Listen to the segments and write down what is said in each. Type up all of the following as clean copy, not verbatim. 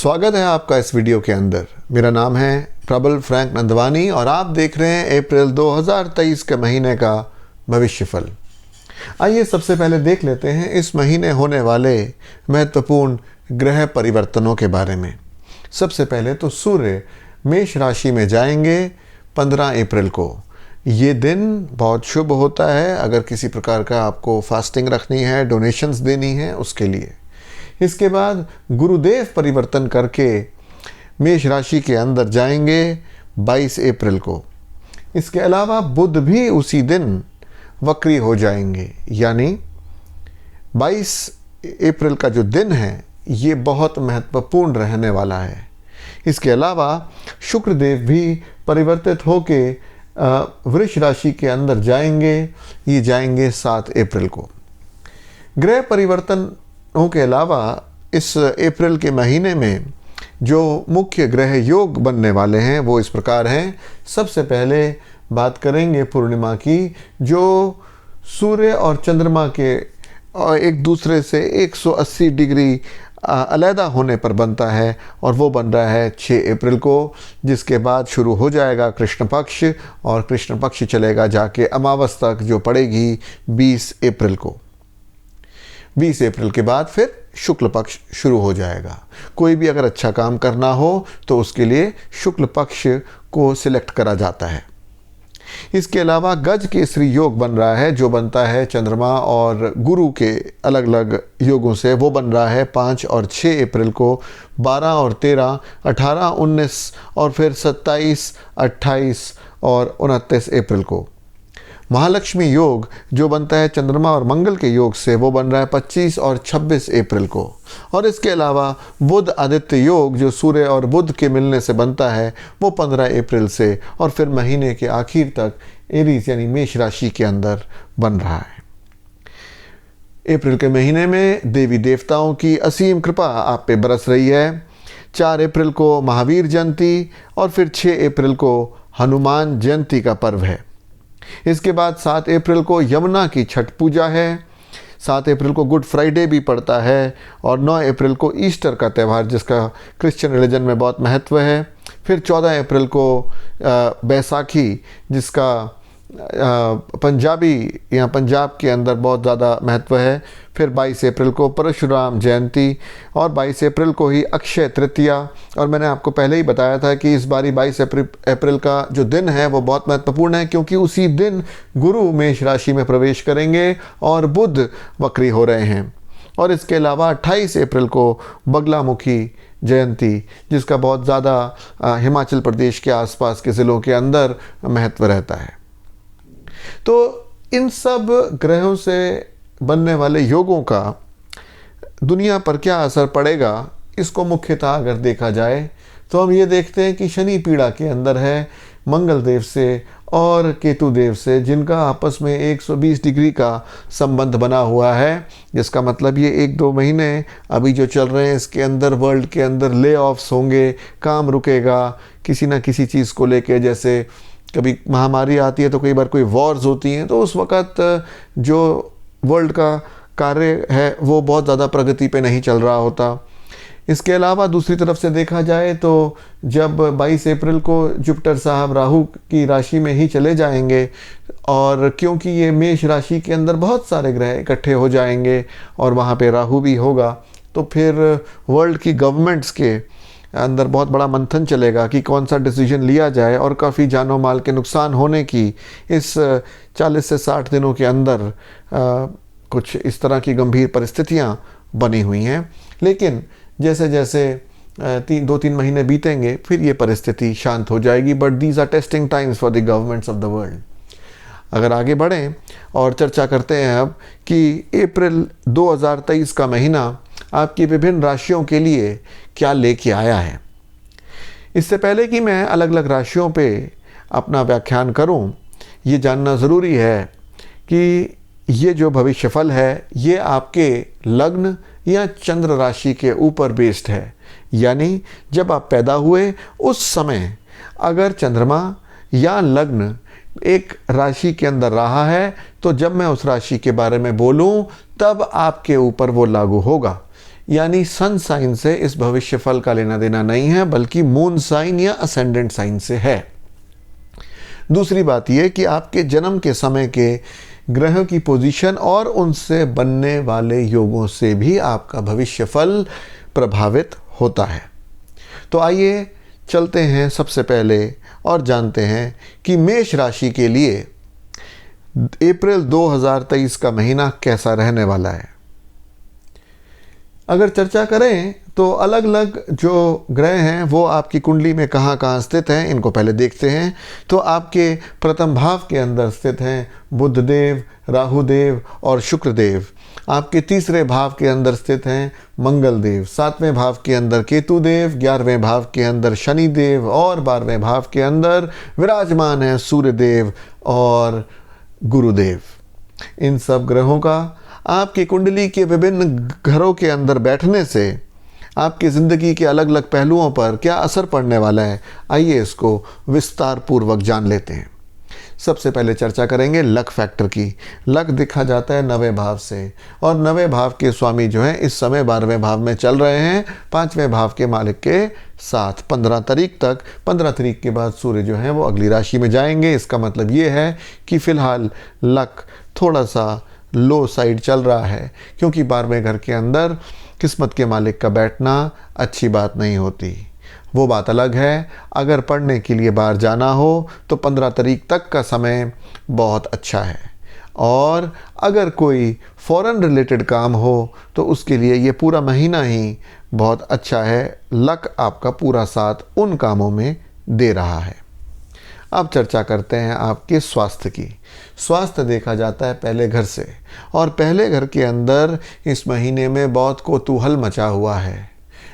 स्वागत है आपका इस वीडियो के अंदर। मेरा नाम है प्रबल फ्रैंक नंदवानी और आप देख रहे हैं अप्रैल 2023 के महीने का भविष्यफल। आइए सबसे पहले देख लेते हैं इस महीने होने वाले महत्वपूर्ण ग्रह परिवर्तनों के बारे में। सबसे पहले तो सूर्य मेष राशि में जाएंगे 15 अप्रैल को। ये दिन बहुत शुभ होता है अगर किसी प्रकार का आपको फास्टिंग रखनी है, डोनेशंस देनी है, उसके लिए। इसके बाद गुरुदेव परिवर्तन करके मेष राशि के अंदर जाएंगे 22 अप्रैल को। इसके अलावा बुध भी उसी दिन वक्री हो जाएंगे, यानी 22 अप्रैल का जो दिन है ये बहुत महत्वपूर्ण रहने वाला है। इसके अलावा शुक्रदेव भी परिवर्तित होके वृष राशि के अंदर जाएंगे, ये जाएंगे 7 अप्रैल को। ग्रह परिवर्तनों के अलावा इस अप्रैल के महीने में जो मुख्य ग्रह योग बनने वाले हैं वो इस प्रकार हैं। सबसे पहले बात करेंगे पूर्णिमा की, जो सूर्य और चंद्रमा के एक दूसरे से 180 डिग्री अलहदा होने पर बनता है और वो बन रहा है 6 अप्रैल को, जिसके बाद शुरू हो जाएगा कृष्ण पक्ष और कृष्ण पक्ष चलेगा जाके अमावस तक, जो पड़ेगी 20 अप्रैल को। 20 अप्रैल के बाद फिर शुक्ल पक्ष शुरू हो जाएगा। कोई भी अगर अच्छा काम करना हो तो उसके लिए शुक्ल पक्ष को सिलेक्ट करा जाता है। इसके अलावा गज केसरी योग बन रहा है, जो बनता है चंद्रमा और गुरु के अलग अलग योगों से। वो बन रहा है 5 और 6 अप्रैल को, 12 और 13, 18, 19 और फिर 27, 28 और 29 अप्रैल को। महालक्ष्मी योग जो बनता है चंद्रमा और मंगल के योग से, वो बन रहा है 25 और 26 अप्रैल को। और इसके अलावा बुध आदित्य योग जो सूर्य और बुध के मिलने से बनता है, वो 15 अप्रैल से और फिर महीने के आखिर तक एरीज यानी मेष राशि के अंदर बन रहा है। अप्रैल के महीने में देवी देवताओं की असीम कृपा आप पे बरस रही है। 4 अप्रैल को महावीर जयंती और फिर 6 अप्रैल को हनुमान जयंती का पर्व है। इसके बाद 7 अप्रैल को यमुना की छठ पूजा है। 7 अप्रैल को गुड फ्राइडे भी पड़ता है और 9 अप्रैल को ईस्टर का त्यौहार, जिसका क्रिश्चियन रिलीजन में बहुत महत्व है। फिर 14 अप्रैल को बैसाखी, जिसका पंजाबी या पंजाब के अंदर बहुत ज़्यादा महत्व है। फिर 22 अप्रैल को परशुराम जयंती और 22 अप्रैल को ही अक्षय तृतीया। और मैंने आपको पहले ही बताया था कि इस बारी 22 अप्रैल का जो दिन है वो बहुत महत्वपूर्ण है, क्योंकि उसी दिन गुरु मेष राशि में प्रवेश करेंगे और बुध वक्री हो रहे हैं। और इसके अलावा 28 अप्रैल को बगलामुखी जयंती, जिसका बहुत ज़्यादा हिमाचल प्रदेश के आसपास के ज़िलों के अंदर महत्व रहता है। तो इन सब ग्रहों से बनने वाले योगों का दुनिया पर क्या असर पड़ेगा, इसको मुख्यतः अगर देखा जाए तो हम ये देखते हैं कि शनि पीड़ा के अंदर है मंगल देव से और केतु देव से, जिनका आपस में 120 डिग्री का संबंध बना हुआ है। जिसका मतलब ये 1-2 महीने अभी जो चल रहे हैं इसके अंदर वर्ल्ड के अंदर ले ऑफ्स होंगे, काम रुकेगा किसी ना किसी चीज़ को लेके। जैसे कभी महामारी आती है तो कई बार कोई वॉर्स होती हैं, तो उस वक़्त जो वर्ल्ड का कार्य है वो बहुत ज़्यादा प्रगति पे नहीं चल रहा होता। इसके अलावा दूसरी तरफ से देखा जाए तो जब 22 अप्रैल को जुपिटर साहब राहु की राशि में ही चले जाएंगे, और क्योंकि ये मेष राशि के अंदर बहुत सारे ग्रह इकट्ठे हो जाएंगे और वहाँ पे राहु भी होगा, तो फिर वर्ल्ड की गवर्नमेंट्स के अंदर बहुत बड़ा मंथन चलेगा कि कौन सा डिसीजन लिया जाए। और काफ़ी जानो माल के नुकसान होने की इस 40 से 60 दिनों के अंदर कुछ इस तरह की गंभीर परिस्थितियां बनी हुई हैं। लेकिन जैसे जैसे 2-3 महीने बीतेंगे फिर ये परिस्थिति शांत हो जाएगी। But these are testing times for the governments of the world. अगर आगे बढ़ें और चर्चा करते हैं अब कि अप्रैल 2023 का महीना आपकी विभिन्न राशियों के लिए क्या लेके आया है। इससे पहले कि मैं अलग अलग राशियों पे अपना व्याख्यान करूं, ये जानना ज़रूरी है कि ये जो भविष्यफल है ये आपके लग्न या चंद्र राशि के ऊपर बेस्ड है। यानी जब आप पैदा हुए उस समय अगर चंद्रमा या लग्न एक राशि के अंदर रहा है तो जब मैं उस राशि के बारे में बोलूं तब आपके ऊपर वो लागू होगा। यानी सन साइन से इस भविष्य फल का लेना देना नहीं है, बल्कि मून साइन या असेंडेंट साइन से है। दूसरी बात यह कि आपके जन्म के समय के ग्रहों की पोजीशन और उनसे बनने वाले योगों से भी आपका भविष्य फल प्रभावित होता है। तो आइए चलते हैं सबसे पहले और जानते हैं कि मेष राशि के लिए अप्रैल 2023 का महीना कैसा रहने वाला है। अगर चर्चा करें तो अलग अलग जो ग्रह हैं वो आपकी कुंडली में कहाँ कहाँ स्थित हैं, इनको पहले देखते हैं। तो आपके प्रथम भाव के अंदर स्थित हैं बुध देव, राहु देव और शुक्र देव। आपके तीसरे भाव के अंदर स्थित हैं मंगल देव, 7वें भाव के अंदर केतु देव, 11वें भाव के अंदर शनि देव और 12वें भाव के अंदर विराजमान है सूर्य देव और गुरुदेव। इन सब ग्रहों का आपकी कुंडली के विभिन्न घरों के अंदर बैठने से आपकी ज़िंदगी के अलग अलग पहलुओं पर क्या असर पड़ने वाला है, आइए इसको विस्तार पूर्वक जान लेते हैं। सबसे पहले चर्चा करेंगे लक फैक्टर की। लक देखा जाता है 9वें भाव से, और 9वें भाव के स्वामी जो हैं इस समय 12वें भाव में चल रहे हैं 5वें भाव के मालिक के साथ 15 तारीख तक। 15 तारीख के बाद सूर्य जो है वो अगली राशि में जाएंगे। इसका मतलब ये है कि फ़िलहाल लक थोड़ा सा लो साइड चल रहा है, क्योंकि 12वें घर के अंदर किस्मत के मालिक का बैठना अच्छी बात नहीं होती। वो बात अलग है, अगर पढ़ने के लिए बाहर जाना हो तो 15 तारीख तक का समय बहुत अच्छा है, और अगर कोई फॉरेन रिलेटेड काम हो तो उसके लिए ये पूरा महीना ही बहुत अच्छा है। लक आपका पूरा साथ उन कामों में दे रहा है। अब चर्चा करते हैं आपके स्वास्थ्य की। स्वास्थ्य देखा जाता है पहले घर से, और पहले घर के अंदर इस महीने में बहुत कौतूहल मचा हुआ है।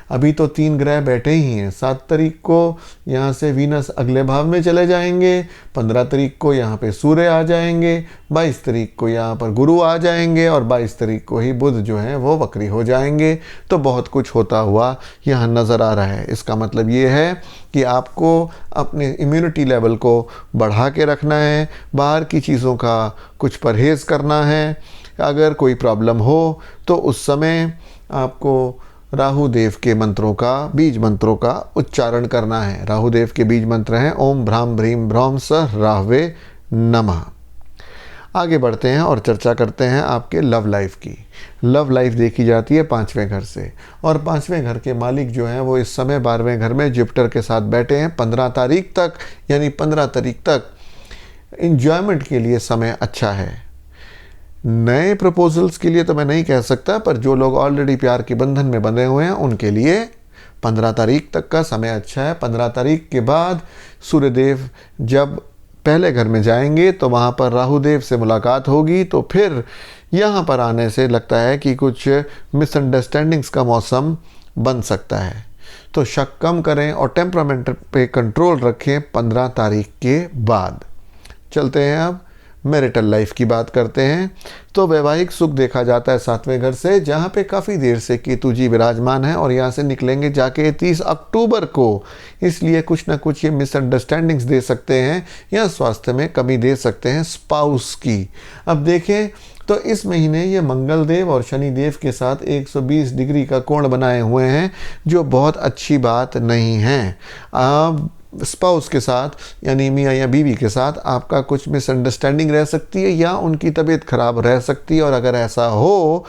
अभी तो 3 ग्रह बैठे ही हैं। 7 तारीख को यहाँ से वीनस अगले भाव में चले जाएंगे, 15 तारीख को यहाँ पे सूर्य आ जाएंगे, 22 तारीख को यहाँ पर गुरु आ जाएंगे, और 22 तारीख को ही बुध जो हैं वो वक्री हो जाएंगे। तो बहुत कुछ होता हुआ यहाँ नज़र आ रहा है। इसका मतलब ये है कि आपको अपने इम्यूनिटी लेवल को बढ़ा के रखना है, बाहर की चीज़ों का कुछ परहेज़ करना है। अगर कोई प्रॉब्लम हो तो उस समय आपको राहु देव के मंत्रों का, बीज मंत्रों का उच्चारण करना है। राहु देव के बीज मंत्र हैं ओम भ्राम भ्रीम भ्रौम सह राहवे नमः। आगे बढ़ते हैं और चर्चा करते हैं आपके लव लाइफ की। लव लाइफ देखी जाती है 5वें घर से, और 5वें घर के मालिक जो हैं वो इस समय 12वें घर में जुपिटर के साथ बैठे हैं 15 तारीख तक। यानी 15 तारीख तक इंजॉयमेंट के लिए समय अच्छा है। नए प्रपोजल्स के लिए तो मैं नहीं कह सकता, पर जो लोग ऑलरेडी प्यार के बंधन में बंधे हुए हैं उनके लिए 15 तारीख तक का समय अच्छा है। 15 तारीख के बाद सूर्यदेव जब पहले घर में जाएंगे तो वहाँ पर राहु देव से मुलाकात होगी, तो फिर यहाँ पर आने से लगता है कि कुछ मिसअंडरस्टैंडिंग्स का मौसम बन सकता है। तो शक कम करें और टेम्परामेंट पे कंट्रोल रखें 15 तारीख के बाद। चलते हैं अब मैरिटल लाइफ की बात करते हैं। तो वैवाहिक सुख देखा जाता है 7वें घर से, जहाँ पे काफ़ी देर से केतु जी विराजमान है, और यहाँ से निकलेंगे जाके 30 अक्टूबर को। इसलिए कुछ ना कुछ ये मिसअंडरस्टैंडिंग्स दे सकते हैं या स्वास्थ्य में कमी दे सकते हैं स्पाउस की। अब देखें तो इस महीने ये मंगल देव और शनि देव के साथ 120 डिग्री का कोण बनाए हुए हैं, जो बहुत अच्छी बात नहीं है। अब स्पाउस के साथ यानी मियाँ या बीवी के साथ आपका कुछ मिसअंडरस्टैंडिंग रह सकती है या उनकी तबीयत खराब रह सकती है, और अगर ऐसा हो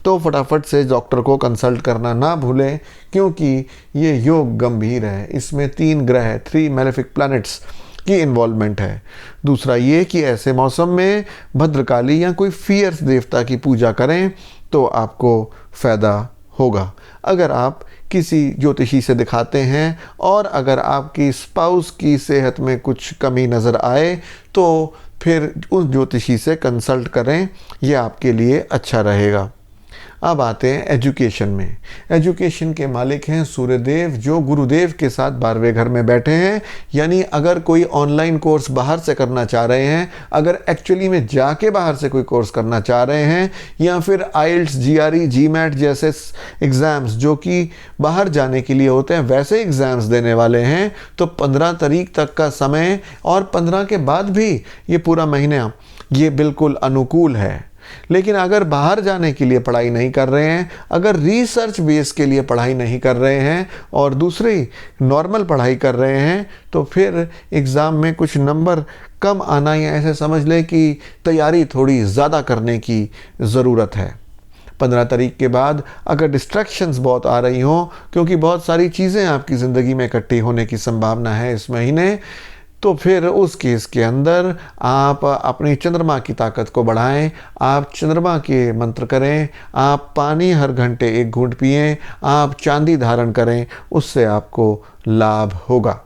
तो फटाफट से डॉक्टर को कंसल्ट करना ना भूलें, क्योंकि ये योग गंभीर है। इसमें 3 ग्रह 3 मैलेफिक प्लैनेट्स की इन्वॉल्वमेंट है। दूसरा ये कि ऐसे मौसम में भद्रकाली या कोई फियर्स देवता की पूजा करें तो आपको फ़ायदा होगा। अगर आप किसी ज्योतिषी से दिखाते हैं और अगर आपकी स्पाउस की सेहत में कुछ कमी नज़र आए तो फिर उस ज्योतिषी से कंसल्ट करें, यह आपके लिए अच्छा रहेगा। अब आते हैं एजुकेशन में। एजुकेशन के मालिक हैं सूर्यदेव, जो गुरुदेव के साथ 12वें घर में बैठे हैं। यानी अगर कोई ऑनलाइन कोर्स बाहर से करना चाह रहे हैं, अगर एक्चुअली में जाके बाहर से कोई कोर्स करना चाह रहे हैं, या फिर आइल्ट्स, GRE, GMAT जैसे एग्ज़ाम्स जो कि बाहर जाने के लिए होते हैं वैसे एग्ज़ाम्स देने वाले हैं, तो 15 तारीख तक का समय और 15 के बाद भी ये पूरा महीना ये बिल्कुल अनुकूल है। लेकिन अगर बाहर जाने के लिए पढ़ाई नहीं कर रहे हैं, अगर रिसर्च बेस के लिए पढ़ाई नहीं कर रहे हैं और दूसरी नॉर्मल पढ़ाई कर रहे हैं, तो फिर एग्ज़ाम में कुछ नंबर कम आना या ऐसे समझ लें कि तैयारी थोड़ी ज़्यादा करने की ज़रूरत है। 15 तारीख के बाद अगर डिस्ट्रैक्शंस बहुत आ रही हों, क्योंकि बहुत सारी चीज़ें आपकी ज़िंदगी में इकट्ठी होने की संभावना है इस महीने, तो फिर उस केस के अंदर आप अपनी चंद्रमा की ताकत को बढ़ाएं, आप चंद्रमा के मंत्र करें, आप पानी हर घंटे 1 घूंट पिएं, आप चांदी धारण करें, उससे आपको लाभ होगा।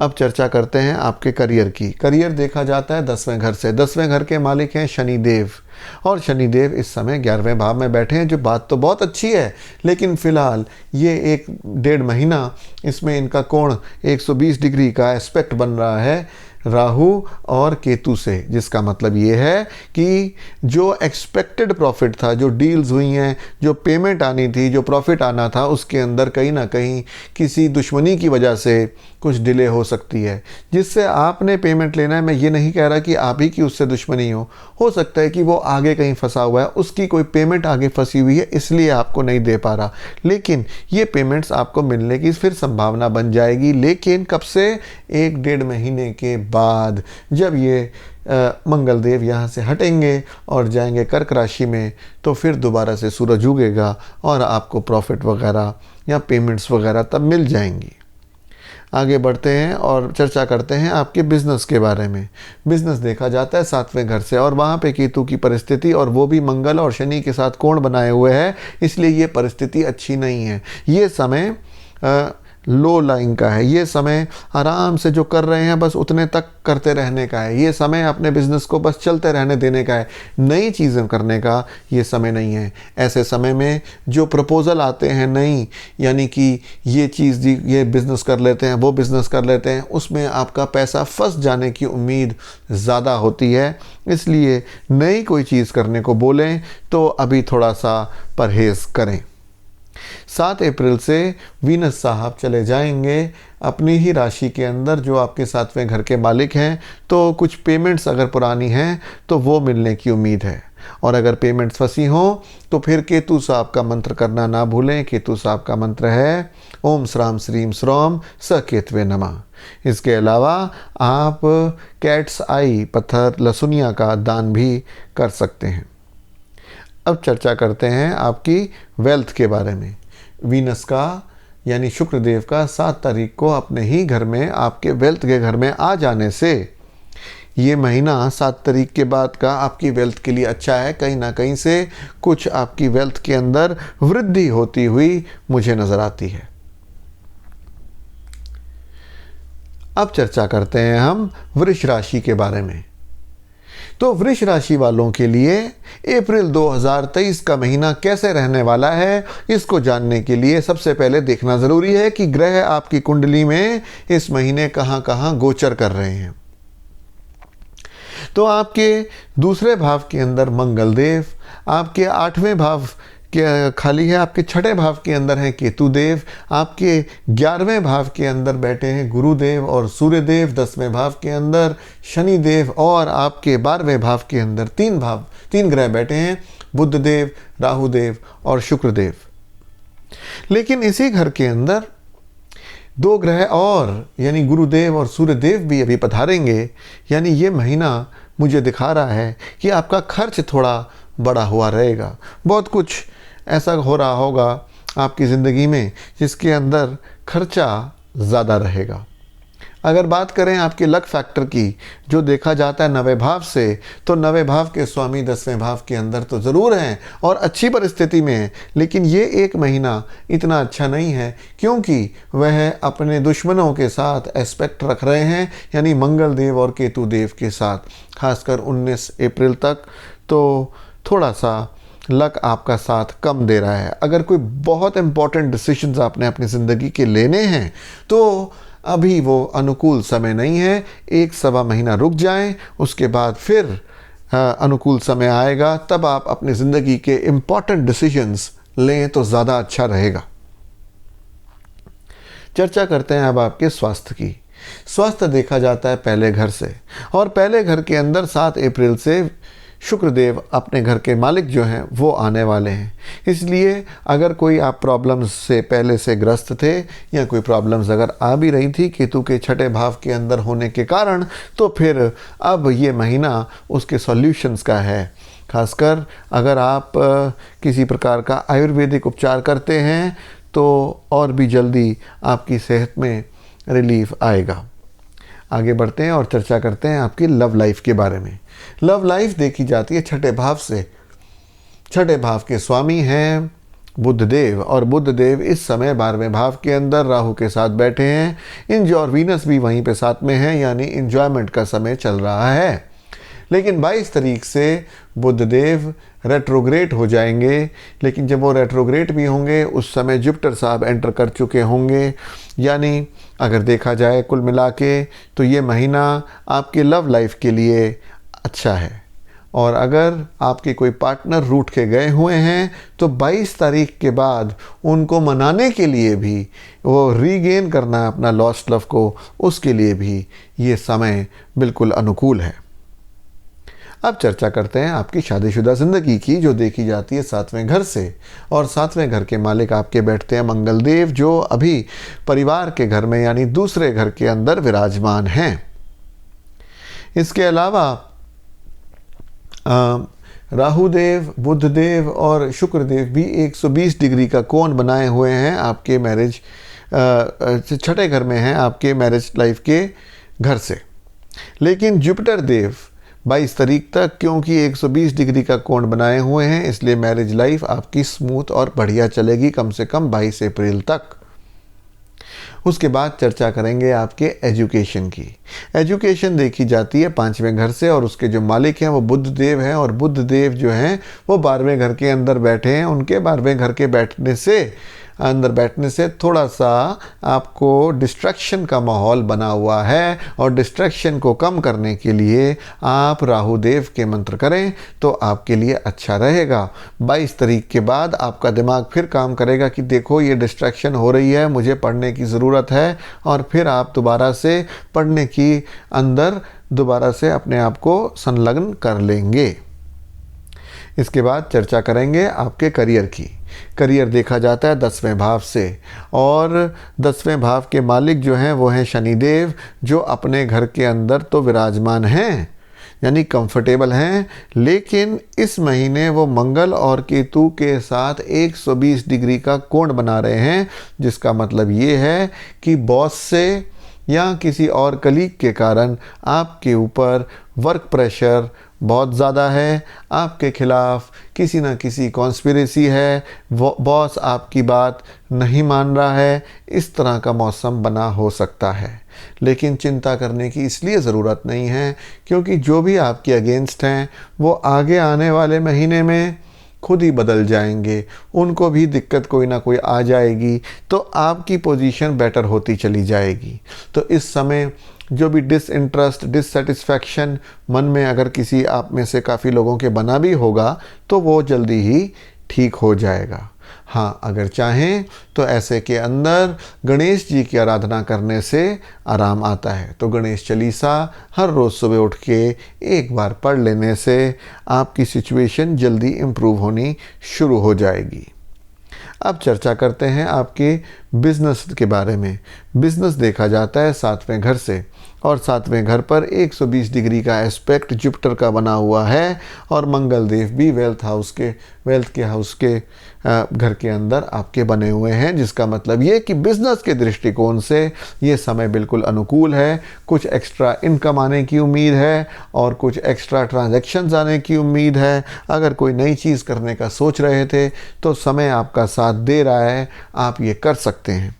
अब चर्चा करते हैं आपके करियर की। करियर देखा जाता है 10वें घर से। 10वें घर के मालिक हैं शनिदेव, और शनिदेव इस समय 11वें भाव में बैठे हैं, जो बात तो बहुत अच्छी है, लेकिन फिलहाल ये 1-1.5 महीना इसमें इनका कोण 120 डिग्री का एस्पेक्ट बन रहा है राहु और केतु से, जिसका मतलब ये है कि जो एक्सपेक्टेड प्रॉफिट था, जो डील्स हुई हैं, जो पेमेंट आनी थी, जो प्रॉफिट आना था, उसके अंदर कहीं ना कहीं किसी दुश्मनी की वजह से कुछ डिले हो सकती है, जिससे आपने पेमेंट लेना है। मैं ये नहीं कह रहा कि आप ही की उससे दुश्मनी हो सकता है कि वो आगे कहीं फंसा हुआ है, उसकी कोई पेमेंट आगे फंसी हुई है, इसलिए आपको नहीं दे पा रहा, लेकिन ये पेमेंट्स आपको मिलने की फिर संभावना बन जाएगी। लेकिन कब से? 1-1.5 महीने के बाद, जब ये मंगल देव यहाँ से हटेंगे और जाएंगे कर्क राशि में, तो फिर दोबारा से सूरज उगेगा और आपको प्रॉफिट वगैरह या पेमेंट्स वगैरह तब मिल जाएंगी। आगे बढ़ते हैं और चर्चा करते हैं आपके बिज़नेस के बारे में। बिज़नेस देखा जाता है 7वें घर से, और वहाँ पे केतु की परिस्थिति, और वो भी मंगल और शनि के साथ कोण बनाए हुए है, इसलिए ये परिस्थिति अच्छी नहीं है। ये समय लो लाइन का है, ये समय आराम से जो कर रहे हैं बस उतने तक करते रहने का है, ये समय अपने बिजनेस को बस चलते रहने देने का है, नई चीज़ें करने का ये समय नहीं है। ऐसे समय में जो प्रपोज़ल आते हैं नई, यानी कि ये चीज़ ये बिज़नेस कर लेते हैं, वो बिज़नेस कर लेते हैं, उसमें आपका पैसा फंस जाने की उम्मीद ज़्यादा होती है, इसलिए नई कोई चीज़ करने को बोलें तो अभी थोड़ा सा परहेज़ करें। 7 अप्रैल से वीनस साहब चले जाएंगे अपनी ही राशि के अंदर, जो आपके 7वें घर के मालिक हैं, तो कुछ पेमेंट्स अगर पुरानी हैं तो वो मिलने की उम्मीद है, और अगर पेमेंट्स फंसी हों तो फिर केतु साहब का मंत्र करना ना भूलें। केतु साहब का मंत्र है ओम श्राम श्रीम श्रोम स केतवे नमः। इसके अलावा आप कैट्स आई पत्थर लहसुनिया का दान भी कर सकते हैं। अब चर्चा करते हैं आपकी वेल्थ के बारे में। वीनस का यानी शुक्रदेव का 7 तारीख को अपने ही घर में, आपके वेल्थ के घर में आ जाने से ये महीना 7 तारीख के बाद का आपकी वेल्थ के लिए अच्छा है। कहीं ना कहीं से कुछ आपकी वेल्थ के अंदर वृद्धि होती हुई मुझे नज़र आती है। अब चर्चा करते हैं हम वृष राशि के बारे में। तो वृष राशि वालों के लिए अप्रैल 2023 का महीना कैसे रहने वाला है, इसको जानने के लिए सबसे पहले देखना ज़रूरी है कि ग्रह आपकी कुंडली में इस महीने कहाँ कहाँ गोचर कर रहे हैं। तो आपके दूसरे भाव के अंदर मंगल देव, आपके 8वें भाव के खाली है, आपके 6ठे भाव के अंदर हैं केतु देव, आपके 11वें भाव के अंदर बैठे हैं गुरुदेव और सूर्यदेव, 10वें भाव के अंदर शनि देव, और आपके 12वें भाव के अंदर 3 ग्रह बैठे हैं बुध देव, राहु देव और शुक्रदेव। लेकिन इसी घर के अंदर 2 ग्रह और यानी गुरुदेव और सूर्यदेव भी अभी पधारेंगे, यानी ये महीना मुझे दिखा रहा है कि आपका खर्च थोड़ा बड़ा हुआ रहेगा। बहुत कुछ ऐसा हो रहा होगा आपकी ज़िंदगी में जिसके अंदर खर्चा ज़्यादा रहेगा। अगर बात करें आपके लक फैक्टर की, जो देखा जाता है 9वें भाव से, तो 9वें भाव के स्वामी 10वें भाव के अंदर तो ज़रूर हैं और अच्छी परिस्थिति में हैं, लेकिन ये एक महीना इतना अच्छा नहीं है क्योंकि वह अपने दुश्मनों के साथ एस्पेक्ट रख रहे हैं, यानी मंगल देव और केतु देव के साथ, खासकर 19 अप्रैल तक। तो थोड़ा सा लक आपका साथ कम दे रहा है। अगर कोई बहुत इंपॉर्टेंट डिसीजंस आपने अपनी ज़िंदगी के लेने हैं तो अभी वो अनुकूल समय नहीं है, 1-1.25 महीना रुक जाएं, उसके बाद फिर अनुकूल समय आएगा, तब आप अपनी ज़िंदगी के इम्पॉर्टेंट डिसीजंस लें तो ज़्यादा अच्छा रहेगा। चर्चा करते हैं अब आपके स्वास्थ्य की। स्वास्थ्य देखा जाता है पहले घर से, और पहले घर के अंदर 7 अप्रैल से शुक्रदेव अपने घर के मालिक जो हैं वो आने वाले हैं। इसलिए अगर कोई आप प्रॉब्लम्स से पहले से ग्रस्त थे या कोई प्रॉब्लम्स अगर आ भी रही थी केतु के छठे भाव के अंदर होने के कारण, तो फिर अब ये महीना उसके सॉल्यूशंस का है। खासकर अगर आप किसी प्रकार का आयुर्वेदिक उपचार करते हैं तो और भी जल्दी आपकी सेहत में रिलीफ आएगा। आगे बढ़ते हैं और चर्चा करते हैं आपकी लव लाइफ के बारे में। लव लाइफ देखी जाती है छठे भाव से। छठे भाव के स्वामी हैं बुधदेव, और बुधदेव इस समय 12वें भाव के अंदर राहु के साथ बैठे हैं। इंजॉय और वीनस भी वहीं पे साथ में है, यानी इंजॉयमेंट का समय चल रहा है। लेकिन 22 तारीख से बुधदेव रेट्रोग्रेड हो जाएंगे। लेकिन जब वो रेट्रोग्रेड भी होंगे उस समय जुपिटर साहब एंटर कर चुके होंगे। यानी अगर देखा जाए कुल मिला के तो ये महीना आपके लव लाइफ के लिए अच्छा है। और अगर आपके कोई पार्टनर रूठ के गए हुए हैं तो 22 तारीख के बाद उनको मनाने के लिए भी, वो रीगेन करना अपना लॉस्ट लव को, उसके लिए भी ये समय बिल्कुल अनुकूल है। अब चर्चा करते हैं आपकी शादीशुदा ज़िंदगी की, जो देखी जाती है 7वें घर से। और 7वें घर के मालिक आपके बैठते हैं मंगल देव, जो अभी परिवार के घर में यानी दूसरे घर के अंदर विराजमान हैं। इसके अलावा राहुदेव, बुधदेव और शुक्रदेव भी 120 डिग्री का कोण बनाए हुए हैं आपके मैरिज छठे घर में हैं आपके मैरिज लाइफ के घर से। लेकिन जुपिटर देव 22 तारीख तक, क्योंकि 120 डिग्री का कोण बनाए हुए हैं, इसलिए मैरिज लाइफ आपकी स्मूथ और बढ़िया चलेगी कम से कम 22 अप्रैल तक। उसके बाद चर्चा करेंगे आपके एजुकेशन की। एजुकेशन देखी जाती है 5वें घर से, और उसके जो मालिक हैं वो बुधदेव हैं। और बुधदेव जो हैं वो 12वें घर के अंदर बैठे हैं। उनके 12वें घर के अंदर बैठने से थोड़ा सा आपको डिस्ट्रैक्शन का माहौल बना हुआ है, और डिस्ट्रैक्शन को कम करने के लिए आप राहुदेव के मंत्र करें तो आपके लिए अच्छा रहेगा। 22 तारीख के बाद आपका दिमाग फिर काम करेगा कि देखो ये डिस्ट्रैक्शन हो रही है, मुझे पढ़ने की ज़रूरत है, और फिर आप दोबारा से पढ़ने की अंदर दोबारा से अपने आप को संलग्न कर लेंगे। इसके बाद चर्चा करेंगे आपके करियर की। करियर देखा जाता है 10वें भाव से, और 10वें भाव के मालिक जो हैं वो हैं शनिदेव, जो अपने घर के अंदर तो विराजमान हैं, यानी कंफर्टेबल हैं। लेकिन इस महीने वो मंगल और केतु के साथ 120 डिग्री का कोण बना रहे हैं, जिसका मतलब ये है कि बॉस से या किसी और कलीग के कारण आपके ऊपर वर्क प्रेशर बहुत ज़्यादा है, आपके खिलाफ किसी न किसी कॉन्स्पिरेसी है, बॉस आपकी बात नहीं मान रहा है, इस तरह का मौसम बना हो सकता है। लेकिन चिंता करने की इसलिए ज़रूरत नहीं है, क्योंकि जो भी आपके अगेंस्ट हैं वो आगे आने वाले महीने में खुद ही बदल जाएंगे। उनको भी दिक्कत कोई ना कोई आ जाएगी, तो आपकी पोजीशन बेटर होती चली जाएगी। तो इस समय जो भी डिसइंटरेस्ट, डिससेटिस्फैक्शन मन में अगर किसी आप में से काफ़ी लोगों के बना भी होगा, तो वो जल्दी ही ठीक हो जाएगा। हाँ, अगर चाहें तो ऐसे के अंदर गणेश जी की आराधना करने से आराम आता है। तो गणेश चालीसा हर रोज़ सुबह उठ के एक बार पढ़ लेने से आपकी सिचुएशन जल्दी इम्प्रूव होनी शुरू हो जाएगी। अब चर्चा करते हैं आपके बिजनेस के बारे में। बिजनेस देखा जाता है 7वें घर से, और 7वें घर पर 120 डिग्री का एस्पेक्ट जुपिटर का बना हुआ है, और मंगल देव भी वेल्थ के हाउस के घर के अंदर आपके बने हुए हैं, जिसका मतलब ये कि बिजनेस के दृष्टिकोण से ये समय बिल्कुल अनुकूल है। कुछ एक्स्ट्रा इनकम आने की उम्मीद है, और कुछ एक्स्ट्रा ट्रांजैक्शंस आने की उम्मीद है। अगर कोई नई चीज़ करने का सोच रहे थे तो समय आपका साथ दे रहा है, आप ये कर सकते हैं।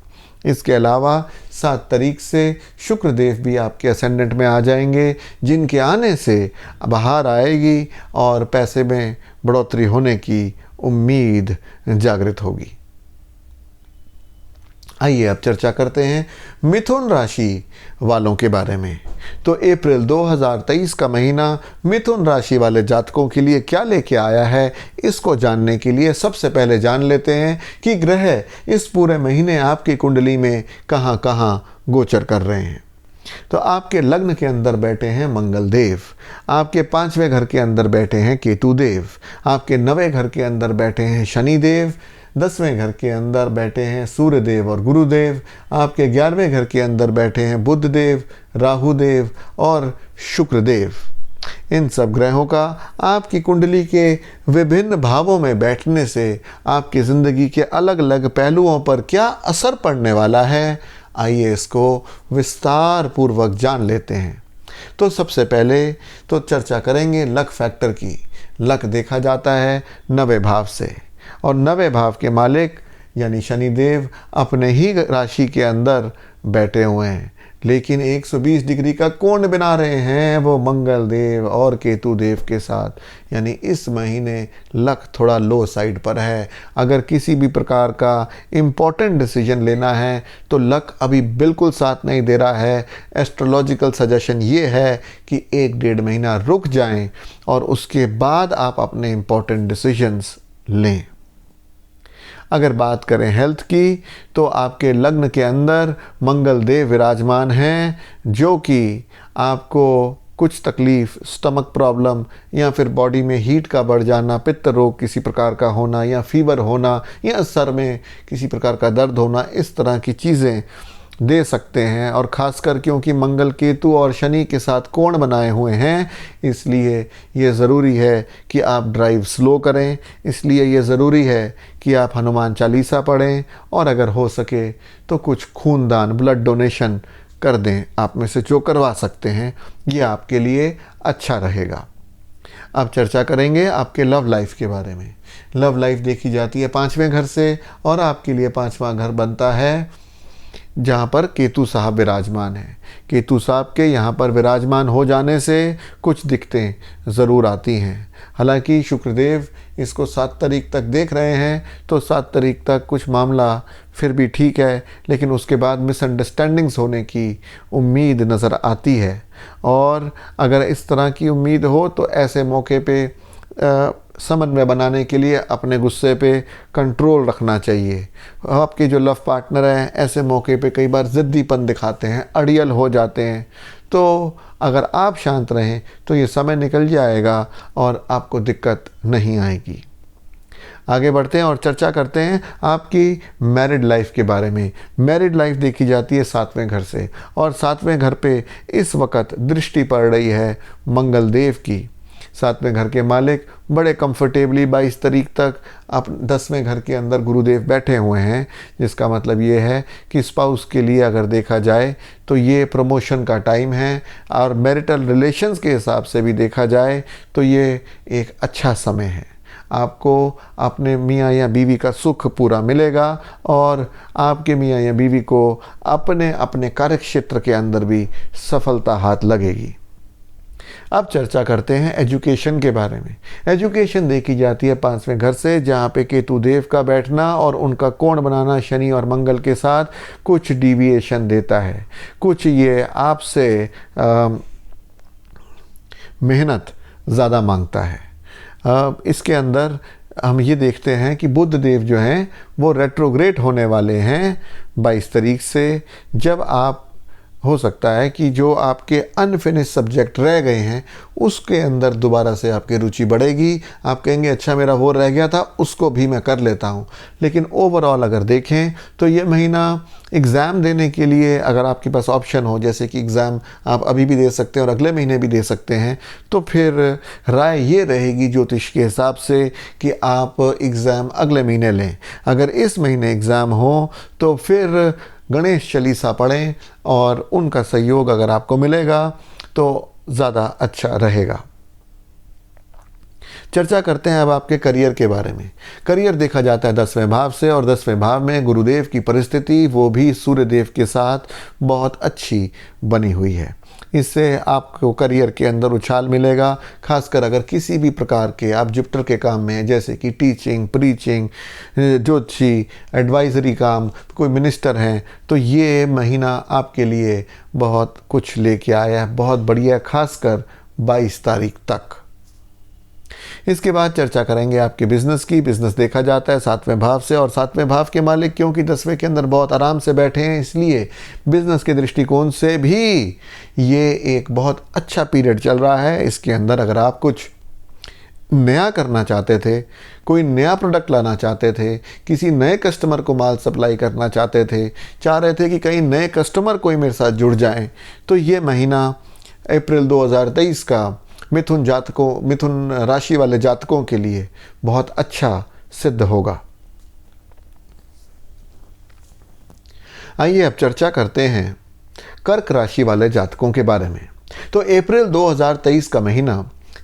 इसके अलावा 7 तारीख से शुक्रदेव भी आपके असेंडेंट में आ जाएंगे, जिनके आने से बाहर आएगी और पैसे में बढ़ोतरी होने की उम्मीद जागृत होगी। आइए अब चर्चा करते हैं मिथुन राशि वालों के बारे में। तो अप्रैल 2023 का महीना मिथुन राशि वाले जातकों के लिए क्या लेके आया है, इसको जानने के लिए सबसे पहले जान लेते हैं कि ग्रह इस पूरे महीने आपकी कुंडली में कहां कहां गोचर कर रहे हैं। तो आपके लग्न के अंदर बैठे हैं मंगल देव, आपके 5वें घर के अंदर बैठे हैं केतु देव, आपके 9वें घर के अंदर बैठे हैं शनि देव, 10वें घर के अंदर बैठे हैं सूर्य देव और गुरुदेव, आपके 11वें घर के अंदर बैठे हैं बुध देव, राहु देव और शुक्र देव। इन सब ग्रहों का आपकी कुंडली के विभिन्न भावों में बैठने से आपकी ज़िंदगी के अलग अलग पहलुओं पर क्या असर पड़ने वाला है, आइए इसको विस्तार पूर्वक जान लेते हैं। तो सबसे पहले तो चर्चा करेंगे लक फैक्टर की। लक देखा जाता है 9वें भाव से, और 9वें भाव के मालिक यानी शनिदेव अपने ही राशि के अंदर बैठे हुए हैं, लेकिन 120 डिग्री का कोण बना रहे हैं वो मंगल देव और केतु देव के साथ। यानी इस महीने लक थोड़ा लो साइड पर है। अगर किसी भी प्रकार का इम्पोर्टेंट डिसीजन लेना है तो लक अभी बिल्कुल साथ नहीं दे रहा है। एस्ट्रोलॉजिकल सजेशन ये है कि 1-1.5 महीना रुक जाएं और उसके बाद आप अपने इम्पोर्टेंट डिसीजंस लें। अगर बात करें हेल्थ की तो आपके लग्न के अंदर मंगल देव विराजमान हैं, जो कि आपको कुछ तकलीफ़, स्टमक प्रॉब्लम या फिर बॉडी में हीट का बढ़ जाना, पित्त रोग किसी प्रकार का होना या फीवर होना या सर में किसी प्रकार का दर्द होना, इस तरह की चीज़ें दे सकते हैं। और ख़ासकर क्योंकि मंगल केतु और शनि के साथ कोण बनाए हुए हैं, इसलिए ये ज़रूरी है कि आप ड्राइव स्लो करें, इसलिए ये ज़रूरी है कि आप हनुमान चालीसा पढ़ें और अगर हो सके तो कुछ खूनदान, ब्लड डोनेशन कर दें। आप में से जो करवा सकते हैं ये आपके लिए अच्छा रहेगा। अब चर्चा करेंगे आपके लव लाइफ के बारे में। लव लाइफ देखी जाती है 5वें घर से, और आपके लिए 5वां घर बनता है जहाँ पर केतु साहब विराजमान हैं। केतु साहब के यहाँ पर विराजमान हो जाने से कुछ दिक्कतें ज़रूर आती हैं। हालांकि शुक्रदेव इसको 7 तारीख तक देख रहे हैं, तो 7 तारीख तक कुछ मामला फिर भी ठीक है, लेकिन उसके बाद मिसअंडरस्टैंडिंग्स होने की उम्मीद नज़र आती है। और अगर इस तरह की उम्मीद हो तो ऐसे मौके पे समन्वय बनाने के लिए अपने गुस्से पे कंट्रोल रखना चाहिए। आपके जो लव पार्टनर हैं ऐसे मौके पे कई बार ज़िद्दीपन दिखाते हैं, अड़ियल हो जाते हैं, तो अगर आप शांत रहें तो ये समय निकल जाएगा और आपको दिक्कत नहीं आएगी। आगे बढ़ते हैं और चर्चा करते हैं आपकी मैरिड लाइफ के बारे में। मैरिड लाइफ देखी जाती है 7वें घर से, और 7वें घर पे इस वक्त दृष्टि पड़ रही है मंगल देव की। 7वें घर के मालिक बड़े कंफर्टेबली 22 तारीख तक आप 10वें घर के अंदर गुरुदेव बैठे हुए हैं, जिसका मतलब ये है कि स्पाउस के लिए अगर देखा जाए तो ये प्रमोशन का टाइम है, और मैरिटल रिलेशंस के हिसाब से भी देखा जाए तो ये एक अच्छा समय है। आपको अपने मियाँ या बीवी का सुख पूरा मिलेगा और आपके मियाँ या बीवी को अपने अपने कार्यक्षेत्र के अंदर भी सफलता हाथ लगेगी। अब चर्चा करते हैं एजुकेशन के बारे में। एजुकेशन देखी जाती है 5वें घर से, जहाँ पे केतु देव का बैठना और उनका कोण बनाना शनि और मंगल के साथ कुछ डिविएशन देता है। कुछ ये आपसे मेहनत ज़्यादा मांगता है। इसके अंदर हम ये देखते हैं कि बुध देव जो हैं वो रेट्रोग्रेड होने वाले हैं 22 तारीख से, जब आप हो सकता है कि जो आपके अनफिनिश सब्जेक्ट रह गए हैं उसके अंदर दोबारा से आपकी रुचि बढ़ेगी। आप कहेंगे अच्छा मेरा वो रह गया था, उसको भी मैं कर लेता हूँ। लेकिन ओवरऑल अगर देखें तो ये महीना एग्ज़ाम देने के लिए अगर आपके पास ऑप्शन हो, जैसे कि एग्ज़ाम आप अभी भी दे सकते हैं और अगले महीने भी दे सकते हैं, तो फिर राय ये रहेगी ज्योतिष के हिसाब से कि आप एग्ज़ाम अगले महीने लें। अगर इस महीने एग्ज़ाम हो तो फिर गणेश चालीसा पढ़ें और उनका सहयोग अगर आपको मिलेगा तो ज़्यादा अच्छा रहेगा। चर्चा करते हैं अब आपके करियर के बारे में। करियर देखा जाता है 10वें भाव से, और 10वें भाव में गुरुदेव की परिस्थिति वो भी सूर्य देव के साथ बहुत अच्छी बनी हुई है। इससे आपको करियर के अंदर उछाल मिलेगा, खासकर अगर किसी भी प्रकार के आप जुपिटर के काम में हैं, जैसे कि टीचिंग, प्रीचिंग, ज्योतिषी, एडवाइजरी काम, कोई मिनिस्टर हैं, तो ये महीना आपके लिए बहुत कुछ लेके आया है, बहुत बढ़िया, खासकर 22 तारीख तक। इसके बाद चर्चा करेंगे आपके बिजनेस की। बिजनेस देखा जाता है 7वें भाव से, और 7वें भाव के मालिक क्योंकि 10वें के अंदर बहुत आराम से बैठे हैं, इसलिए बिजनेस के दृष्टिकोण से भी ये एक बहुत अच्छा पीरियड चल रहा है। इसके अंदर अगर आप कुछ नया करना चाहते थे, कोई नया प्रोडक्ट लाना चाहते थे, किसी नए कस्टमर को माल सप्लाई करना चाहते थे, चाह रहे थे कि कई नए कस्टमर कोई मेरे साथ जुड़ जाएं, तो ये महीना अप्रैल 2023 का मिथुन राशि वाले जातकों के लिए बहुत अच्छा सिद्ध होगा। आइए अब चर्चा करते हैं कर्क राशि वाले जातकों के बारे में। तो अप्रैल 2023 का महीना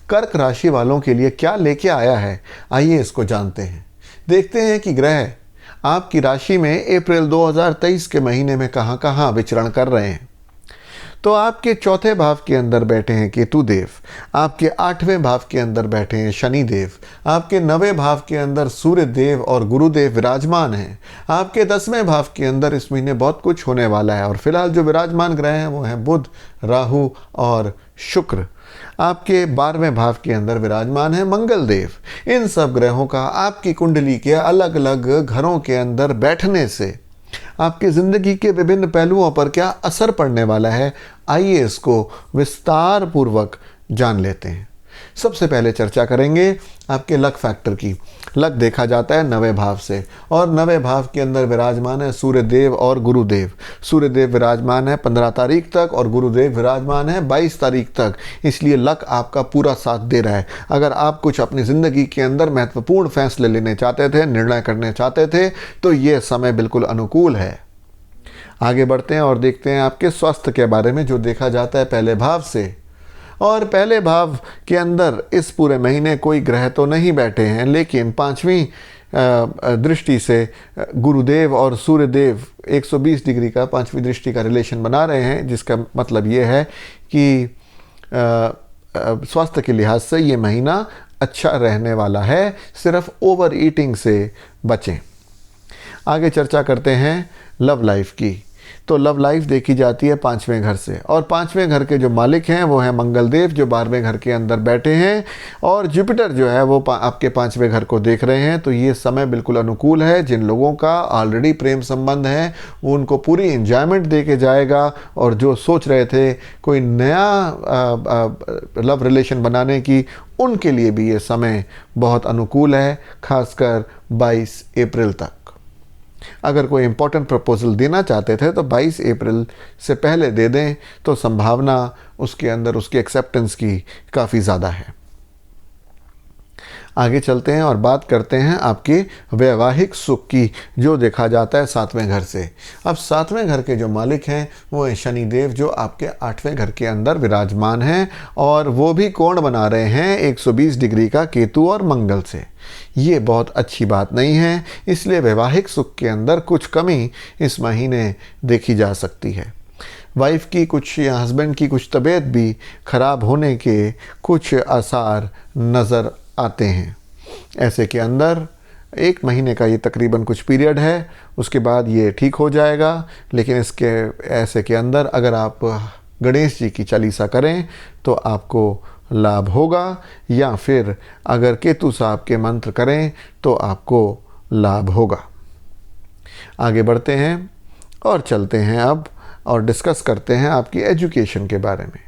कर्क राशि वालों के लिए क्या लेके आया है, आइए इसको जानते हैं। देखते हैं कि ग्रह आपकी राशि में अप्रैल 2023 के महीने में कहाँ कहाँ विचरण कर रहे हैं। तो आपके चौथे भाव के अंदर बैठे हैं केतु देव, आपके 8वें भाव के अंदर बैठे हैं शनि देव, आपके 9वें भाव के अंदर सूर्य देव और गुरुदेव विराजमान हैं, आपके 10वें भाव के अंदर इस महीने बहुत कुछ होने वाला है। और फिलहाल जो विराजमान ग्रह हैं वो हैं बुध, राहु और शुक्र। आपके 12वें भाव के अंदर विराजमान है मंगल देव। इन सब ग्रहों का आपकी कुंडली के अलग अलग घरों के अंदर बैठने से आपकी ज़िंदगी के विभिन्न पहलुओं पर क्या असर पड़ने वाला है, आइए इसको विस्तार पूर्वक जान लेते हैं। सबसे पहले चर्चा करेंगे आपके लक फैक्टर की। लक देखा जाता है 9वें भाव से, और 9वें भाव के अंदर विराजमान है सूर्यदेव और गुरुदेव। सूर्यदेव विराजमान है 15 तारीख तक और गुरुदेव विराजमान है 22 तारीख तक, इसलिए लक आपका पूरा साथ दे रहा है। अगर आप कुछ अपनी ज़िंदगी के अंदर महत्वपूर्ण फैसले लेने चाहते थे, निर्णय करने चाहते थे, तो ये समय बिल्कुल अनुकूल है। आगे बढ़ते हैं और देखते हैं आपके स्वास्थ्य के बारे में, जो देखा जाता है पहले भाव से। और पहले भाव के अंदर इस पूरे महीने कोई ग्रह तो नहीं बैठे हैं, लेकिन 5वीं दृष्टि से गुरुदेव और सूर्यदेव 120 डिग्री का 5वीं दृष्टि का रिलेशन बना रहे हैं, जिसका मतलब ये है कि स्वास्थ्य के लिहाज से ये महीना अच्छा रहने वाला है। सिर्फ ओवर ईटिंग से बचें। आगे चर्चा करते हैं लव लाइफ की। तो लव लाइफ देखी जाती है 5वें घर से, और 5वें घर के जो मालिक हैं वो हैं मंगल देव, जो 12वें घर के अंदर बैठे हैं, और जुपिटर जो है वो आपके 5वें घर को देख रहे हैं। तो ये समय बिल्कुल अनुकूल है। जिन लोगों का ऑलरेडी प्रेम संबंध है वो उनको पूरी एंजॉयमेंट दे के जाएगा, और जो सोच रहे थे कोई नया लव रिलेशन बनाने की, उनके लिए भी ये समय बहुत अनुकूल है, खासकर 22 अप्रैल तक। अगर कोई इम्पोर्टेंट प्रपोजल देना चाहते थे तो 22 अप्रैल से पहले दे दें, तो संभावना उसके अंदर उसकी एक्सेप्टेंस की काफ़ी ज़्यादा है। आगे चलते हैं और बात करते हैं आपके वैवाहिक सुख की, जो देखा जाता है 7वें घर से। अब 7वें घर के जो मालिक हैं वो हैं शनि देव, जो आपके 8वें घर के अंदर विराजमान हैं, और वो भी कोण बना रहे हैं 120 डिग्री का केतु और मंगल से। ये बहुत अच्छी बात नहीं है, इसलिए वैवाहिक सुख के अंदर कुछ कमी इस महीने देखी जा सकती है। वाइफ की कुछ या हस्बैंड की कुछ तबीयत भी खराब होने के कुछ आसार नज़र आते हैं। ऐसे के अंदर 1 महीने का ये तकरीबन कुछ पीरियड है, उसके बाद ये ठीक हो जाएगा। लेकिन इसके ऐसे के अंदर अगर आप गणेश जी की चालीसा करें तो आपको लाभ होगा, या फिर अगर केतु साहब के मंत्र करें तो आपको लाभ होगा। आगे बढ़ते हैं और चलते हैं अब और डिस्कस करते हैं आपकी एजुकेशन के बारे में।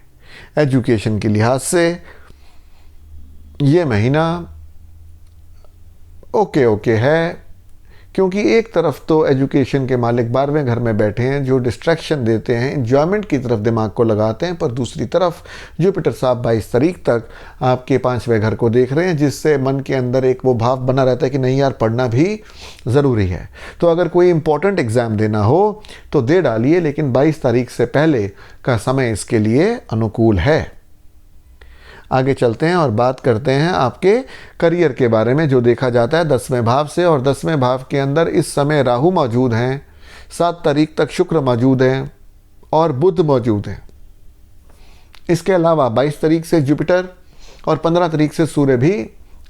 एजुकेशन के लिहाज से ये महीना ओके है, क्योंकि एक तरफ तो एजुकेशन के मालिक 12वें घर में बैठे हैं, जो डिस्ट्रैक्शन देते हैं, एंजॉयमेंट की तरफ दिमाग को लगाते हैं, पर दूसरी तरफ जुपिटर साहब 22 तारीख तक आपके 5वें घर को देख रहे हैं, जिससे मन के अंदर एक वो भाव बना रहता है कि नहीं यार, पढ़ना भी ज़रूरी है। तो अगर कोई इम्पोर्टेंट एग्ज़ाम देना हो तो दे डालिए, लेकिन 22 तारीख से पहले का समय इसके लिए अनुकूल है। आगे चलते हैं और बात करते हैं आपके करियर के बारे में, जो देखा जाता है 10वें भाव से, और 10वें भाव के अंदर इस समय राहु मौजूद हैं, 7 तारीख तक शुक्र मौजूद हैं और बुध मौजूद हैं। इसके अलावा 22 तारीख से जुपिटर और 15 तारीख से सूर्य भी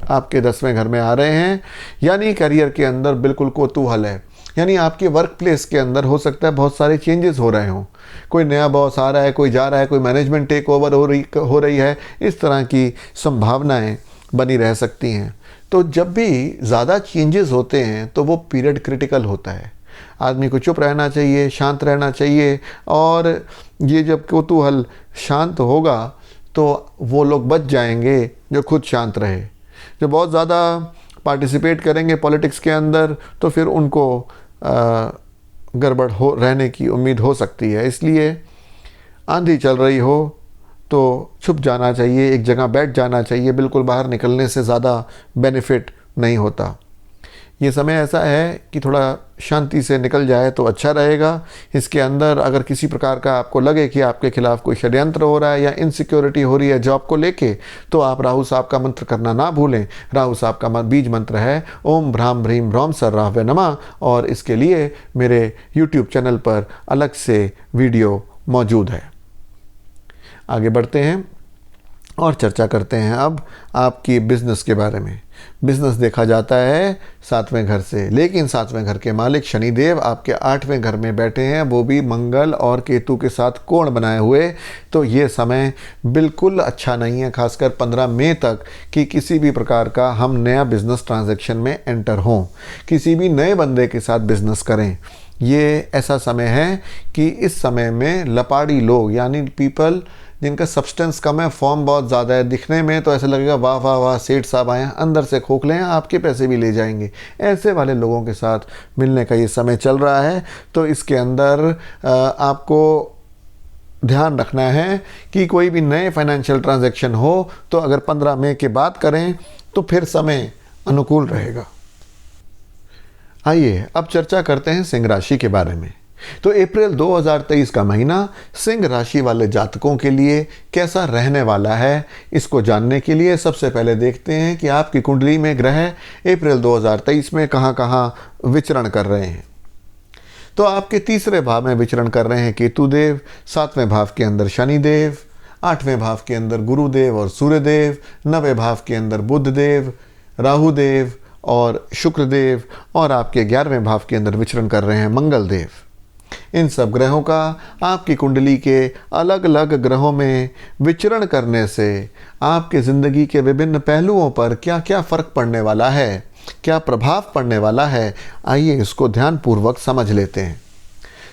आपके 10वें घर में आ रहे हैं। यानी करियर के अंदर बिल्कुल कौतूहल है, यानी आपके वर्क प्लेस के अंदर हो सकता है बहुत सारे चेंजेस हो रहे हों, कोई नया बॉस आ रहा है, कोई जा रहा है, कोई मैनेजमेंट टेक ओवर हो रही है। इस तरह की संभावनाएं बनी रह सकती हैं। तो जब भी ज़्यादा चेंजेस होते हैं तो वो पीरियड क्रिटिकल होता है। आदमी को चुप रहना चाहिए, शांत रहना चाहिए, और ये जब कौतूहल शांत होगा तो वो लोग बच जाएंगे जो खुद शांत रहे। जो बहुत ज़्यादा पार्टिसिपेट करेंगे पॉलिटिक्स के अंदर तो फिर उनको गड़बड़ हो रहने की उम्मीद हो सकती है। इसलिए आंधी चल रही हो तो छुप जाना चाहिए, एक जगह बैठ जाना चाहिए, बिल्कुल बाहर निकलने से ज़्यादा बेनिफिट नहीं होता। ये समय ऐसा है कि थोड़ा शांति से निकल जाए तो अच्छा रहेगा। इसके अंदर अगर किसी प्रकार का आपको लगे कि आपके खिलाफ कोई षड्यंत्र हो रहा है या इनसिक्योरिटी हो रही है जॉब को लेके, तो आप राहु साहब का मंत्र करना ना भूलें। राहु साहब का बीज मंत्र है ओम भ्राम भ्रीम रौम सर राहवे नमः, और इसके लिए मेरे यूट्यूब चैनल पर अलग से वीडियो मौजूद है। आगे बढ़ते हैं और चर्चा करते हैं अब आपकी बिजनेस के बारे में। बिजनेस देखा जाता है 7वें घर से, लेकिन 7वें घर के मालिक शनिदेव आपके 8वें घर में बैठे हैं, वो भी मंगल और केतु के साथ कोण बनाए हुए। तो ये समय बिल्कुल अच्छा नहीं है, खासकर 15 मई तक, कि किसी भी प्रकार का हम नया बिजनेस ट्रांजैक्शन में एंटर हों, किसी भी नए बंदे के साथ बिजनेस करें। ये ऐसा समय है कि इस समय में लपाड़ी लोग, यानी पीपल जिनका सब्सटेंस कम है, फॉर्म बहुत ज़्यादा है, दिखने में तो ऐसा लगेगा वाह वाह वाह सेठ साहब आए हैं, अंदर से खोखले हैं, आपके पैसे भी ले जाएंगे, ऐसे वाले लोगों के साथ मिलने का ये समय चल रहा है। तो इसके अंदर आपको ध्यान रखना है कि कोई भी नए फाइनेंशियल ट्रांजैक्शन हो तो अगर 15 मई के बाद करें तो फिर समय अनुकूल रहेगा। आइए अब चर्चा करते हैं सिंह राशि के बारे में। तो अप्रैल 2023 का महीना सिंह राशि वाले जातकों के लिए कैसा रहने वाला है, इसको जानने के लिए सबसे पहले देखते हैं कि आपकी कुंडली में ग्रह अप्रैल 2023 में कहां कहां विचरण कर रहे हैं। तो आपके तीसरे भाव में विचरण कर रहे हैं केतुदेव, 7वें भाव के अंदर शनिदेव, 8वें भाव के अंदर गुरुदेव और सूर्यदेव, 9वें भाव के अंदर बुधदेव, राहुदेव और शुक्रदेव, और आपके 11वें भाव के अंदर विचरण कर रहे हैं मंगलदेव। इन सब ग्रहों का आपकी कुंडली के अलग अलग ग्रहों में विचरण करने से आपके ज़िंदगी के विभिन्न पहलुओं पर क्या क्या फ़र्क पड़ने वाला है, क्या प्रभाव पड़ने वाला है, आइए इसको ध्यानपूर्वक समझ लेते हैं।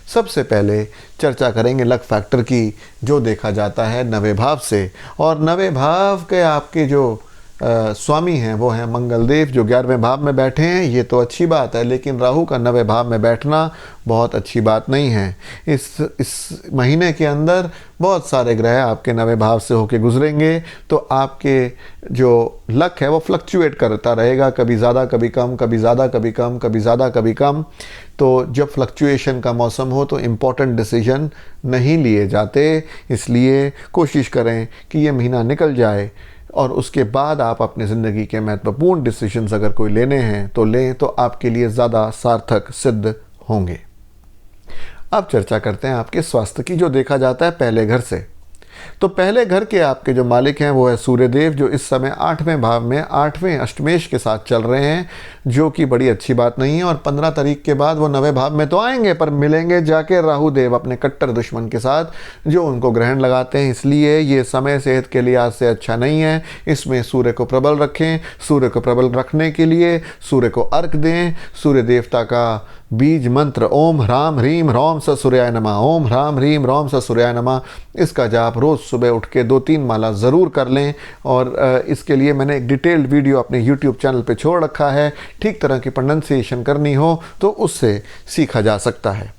सबसे पहले चर्चा करेंगे लक फैक्टर की, जो देखा जाता है 9वें भाव से, और 9वें भाव के आपके जो स्वामी हैं वो हैं मंगलदेव, जो 11वें भाव में बैठे हैं। ये तो अच्छी बात है, लेकिन राहु का 9वें भाव में बैठना बहुत अच्छी बात नहीं है। इस महीने के अंदर बहुत सारे ग्रह आपके 9वें भाव से होके गुजरेंगे, तो आपके जो लक है वो फ्लक्चुएट करता रहेगा, कभी ज़्यादा कभी कम, कभी ज़्यादा कभी कम, कभी ज़्यादा कभी कम। तो जब फ्लक्चुएशन का मौसम हो तो इम्पॉर्टेंट डिसीजन नहीं लिए जाते, इसलिए कोशिश करें कि ये महीना निकल जाए और उसके बाद आप अपनी ज़िंदगी के महत्वपूर्ण डिसीजंस अगर कोई लेने हैं तो लें, तो आपके लिए ज़्यादा सार्थक सिद्ध होंगे। अब चर्चा करते हैं आपके स्वास्थ्य की, जो देखा जाता है पहले घर से। तो पहले घर के आपके जो मालिक हैं वो है सूर्यदेव, जो इस समय 8वें भाव में 8वें अष्टमेश के साथ चल रहे हैं, जो कि बड़ी अच्छी बात नहीं है। और 15 तारीख के बाद वो 9वें भाव में तो आएंगे, पर मिलेंगे जाके राहुदेव अपने कट्टर दुश्मन के साथ, जो उनको ग्रहण लगाते हैं। इसलिए ये समय सेहत के लिहाज से अच्छा नहीं है। इसमें सूर्य को प्रबल रखें। सूर्य को प्रबल रखने के लिए सूर्य को अर्घ दें। सूर्य देवता का बीज मंत्र ओम ह्राम ह्रीम रौम स सूर्याय नमः, ओम ह्राम ह्रीम रौम स सूर्याय नमः, इसका जाप रोज़ सुबह उठ के 2-3 माला ज़रूर कर लें। और इसके लिए मैंने एक डिटेल्ड वीडियो अपने यूट्यूब चैनल पे छोड़ रखा है। ठीक तरह की प्रोनंसिएशन करनी हो तो उससे सीखा जा सकता है।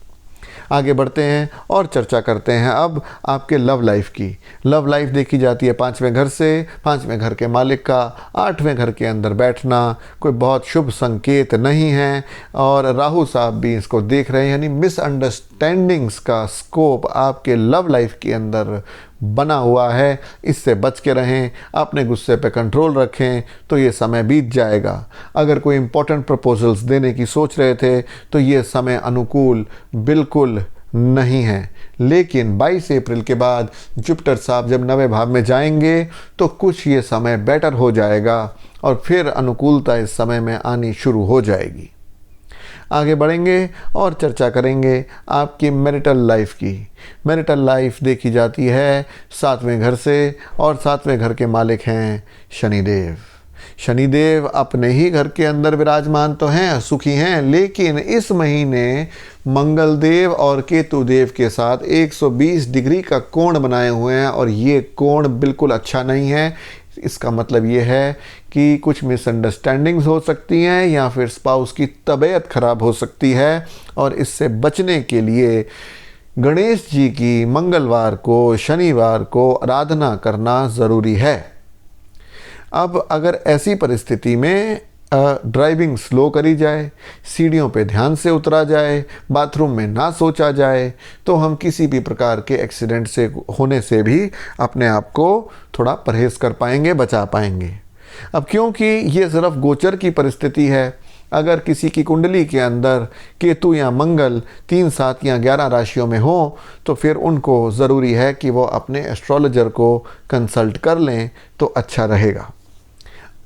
आगे बढ़ते हैं और चर्चा करते हैं अब आपके लव लाइफ की। लव लाइफ देखी जाती है 5वें घर से। 5वें घर के मालिक का 8वें घर के अंदर बैठना कोई बहुत शुभ संकेत नहीं है, और राहु साहब भी इसको देख रहे हैं, यानी मिसअंडरस्टैंडिंग्स का स्कोप आपके लव लाइफ के अंदर बना हुआ है। इससे बच के रहें, अपने गुस्से पे कंट्रोल रखें, तो ये समय बीत जाएगा। अगर कोई इम्पोर्टेंट प्रपोजल्स देने की सोच रहे थे तो ये समय अनुकूल बिल्कुल नहीं है। लेकिन 22 अप्रैल के बाद जुपिटर साहब जब 9वें भाव में जाएंगे तो कुछ ये समय बेटर हो जाएगा और फिर अनुकूलता इस समय में आनी शुरू हो जाएगी। आगे बढ़ेंगे और चर्चा करेंगे आपकी मैरिटल लाइफ की। मैरिटल लाइफ देखी जाती है 7वें घर से, और 7वें घर के मालिक हैं शनिदेव। शनिदेव अपने ही घर के अंदर विराजमान तो हैं, सुखी हैं, लेकिन इस महीने मंगल देव और केतु देव के साथ 120 डिग्री का कोण बनाए हुए हैं और ये कोण बिल्कुल अच्छा नहीं है। इसका मतलब ये है कि कुछ मिसअंडरस्टैंडिंग्स हो सकती हैं या फिर स्पाउस की तबीयत खराब हो सकती है, और इससे बचने के लिए गणेश जी की मंगलवार को, शनिवार को आराधना करना ज़रूरी है। अब अगर ऐसी परिस्थिति में ड्राइविंग स्लो करी जाए, सीढ़ियों पे ध्यान से उतरा जाए, बाथरूम में ना सोचा जाए, तो हम किसी भी प्रकार के एक्सीडेंट से होने से भी अपने आप को थोड़ा परहेज़ कर पाएंगे, बचा पाएंगे। अब क्योंकि ये सिर्फ गोचर की परिस्थिति है, अगर किसी की कुंडली के अंदर केतु या मंगल 3, 7 या 11 राशियों में हो, तो फिर उनको ज़रूरी है कि वो अपने एस्ट्रोलॉजर को कंसल्ट कर लें तो अच्छा रहेगा।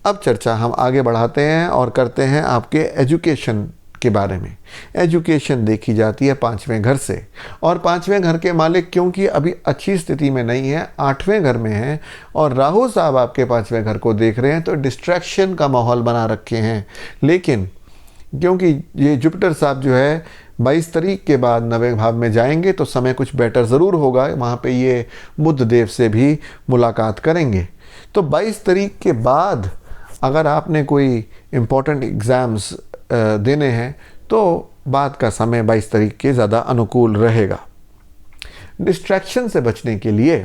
अब चर्चा हम आगे बढ़ाते हैं और करते हैं आपके एजुकेशन के बारे में। एजुकेशन देखी जाती है 5वें घर से, और 5वें घर के मालिक क्योंकि अभी अच्छी स्थिति में नहीं है, 8वें घर में हैं, और राहु साहब आपके 5वें घर को देख रहे हैं, तो डिस्ट्रैक्शन का माहौल बना रखे हैं। लेकिन क्योंकि ये जुपिटर साहब जो है 22 तारीख के बाद 9वें भाव में जाएंगे, तो समय कुछ बेटर ज़रूर होगा। वहाँ पे ये बुध देव से भी मुलाकात करेंगे। तो 22 तारीख के बाद अगर आपने कोई इम्पोर्टेंट एग्ज़ाम्स देने हैं तो बाद का समय 22 तारीख के ज़्यादा अनुकूल रहेगा। डिस्ट्रैक्शन से बचने के लिए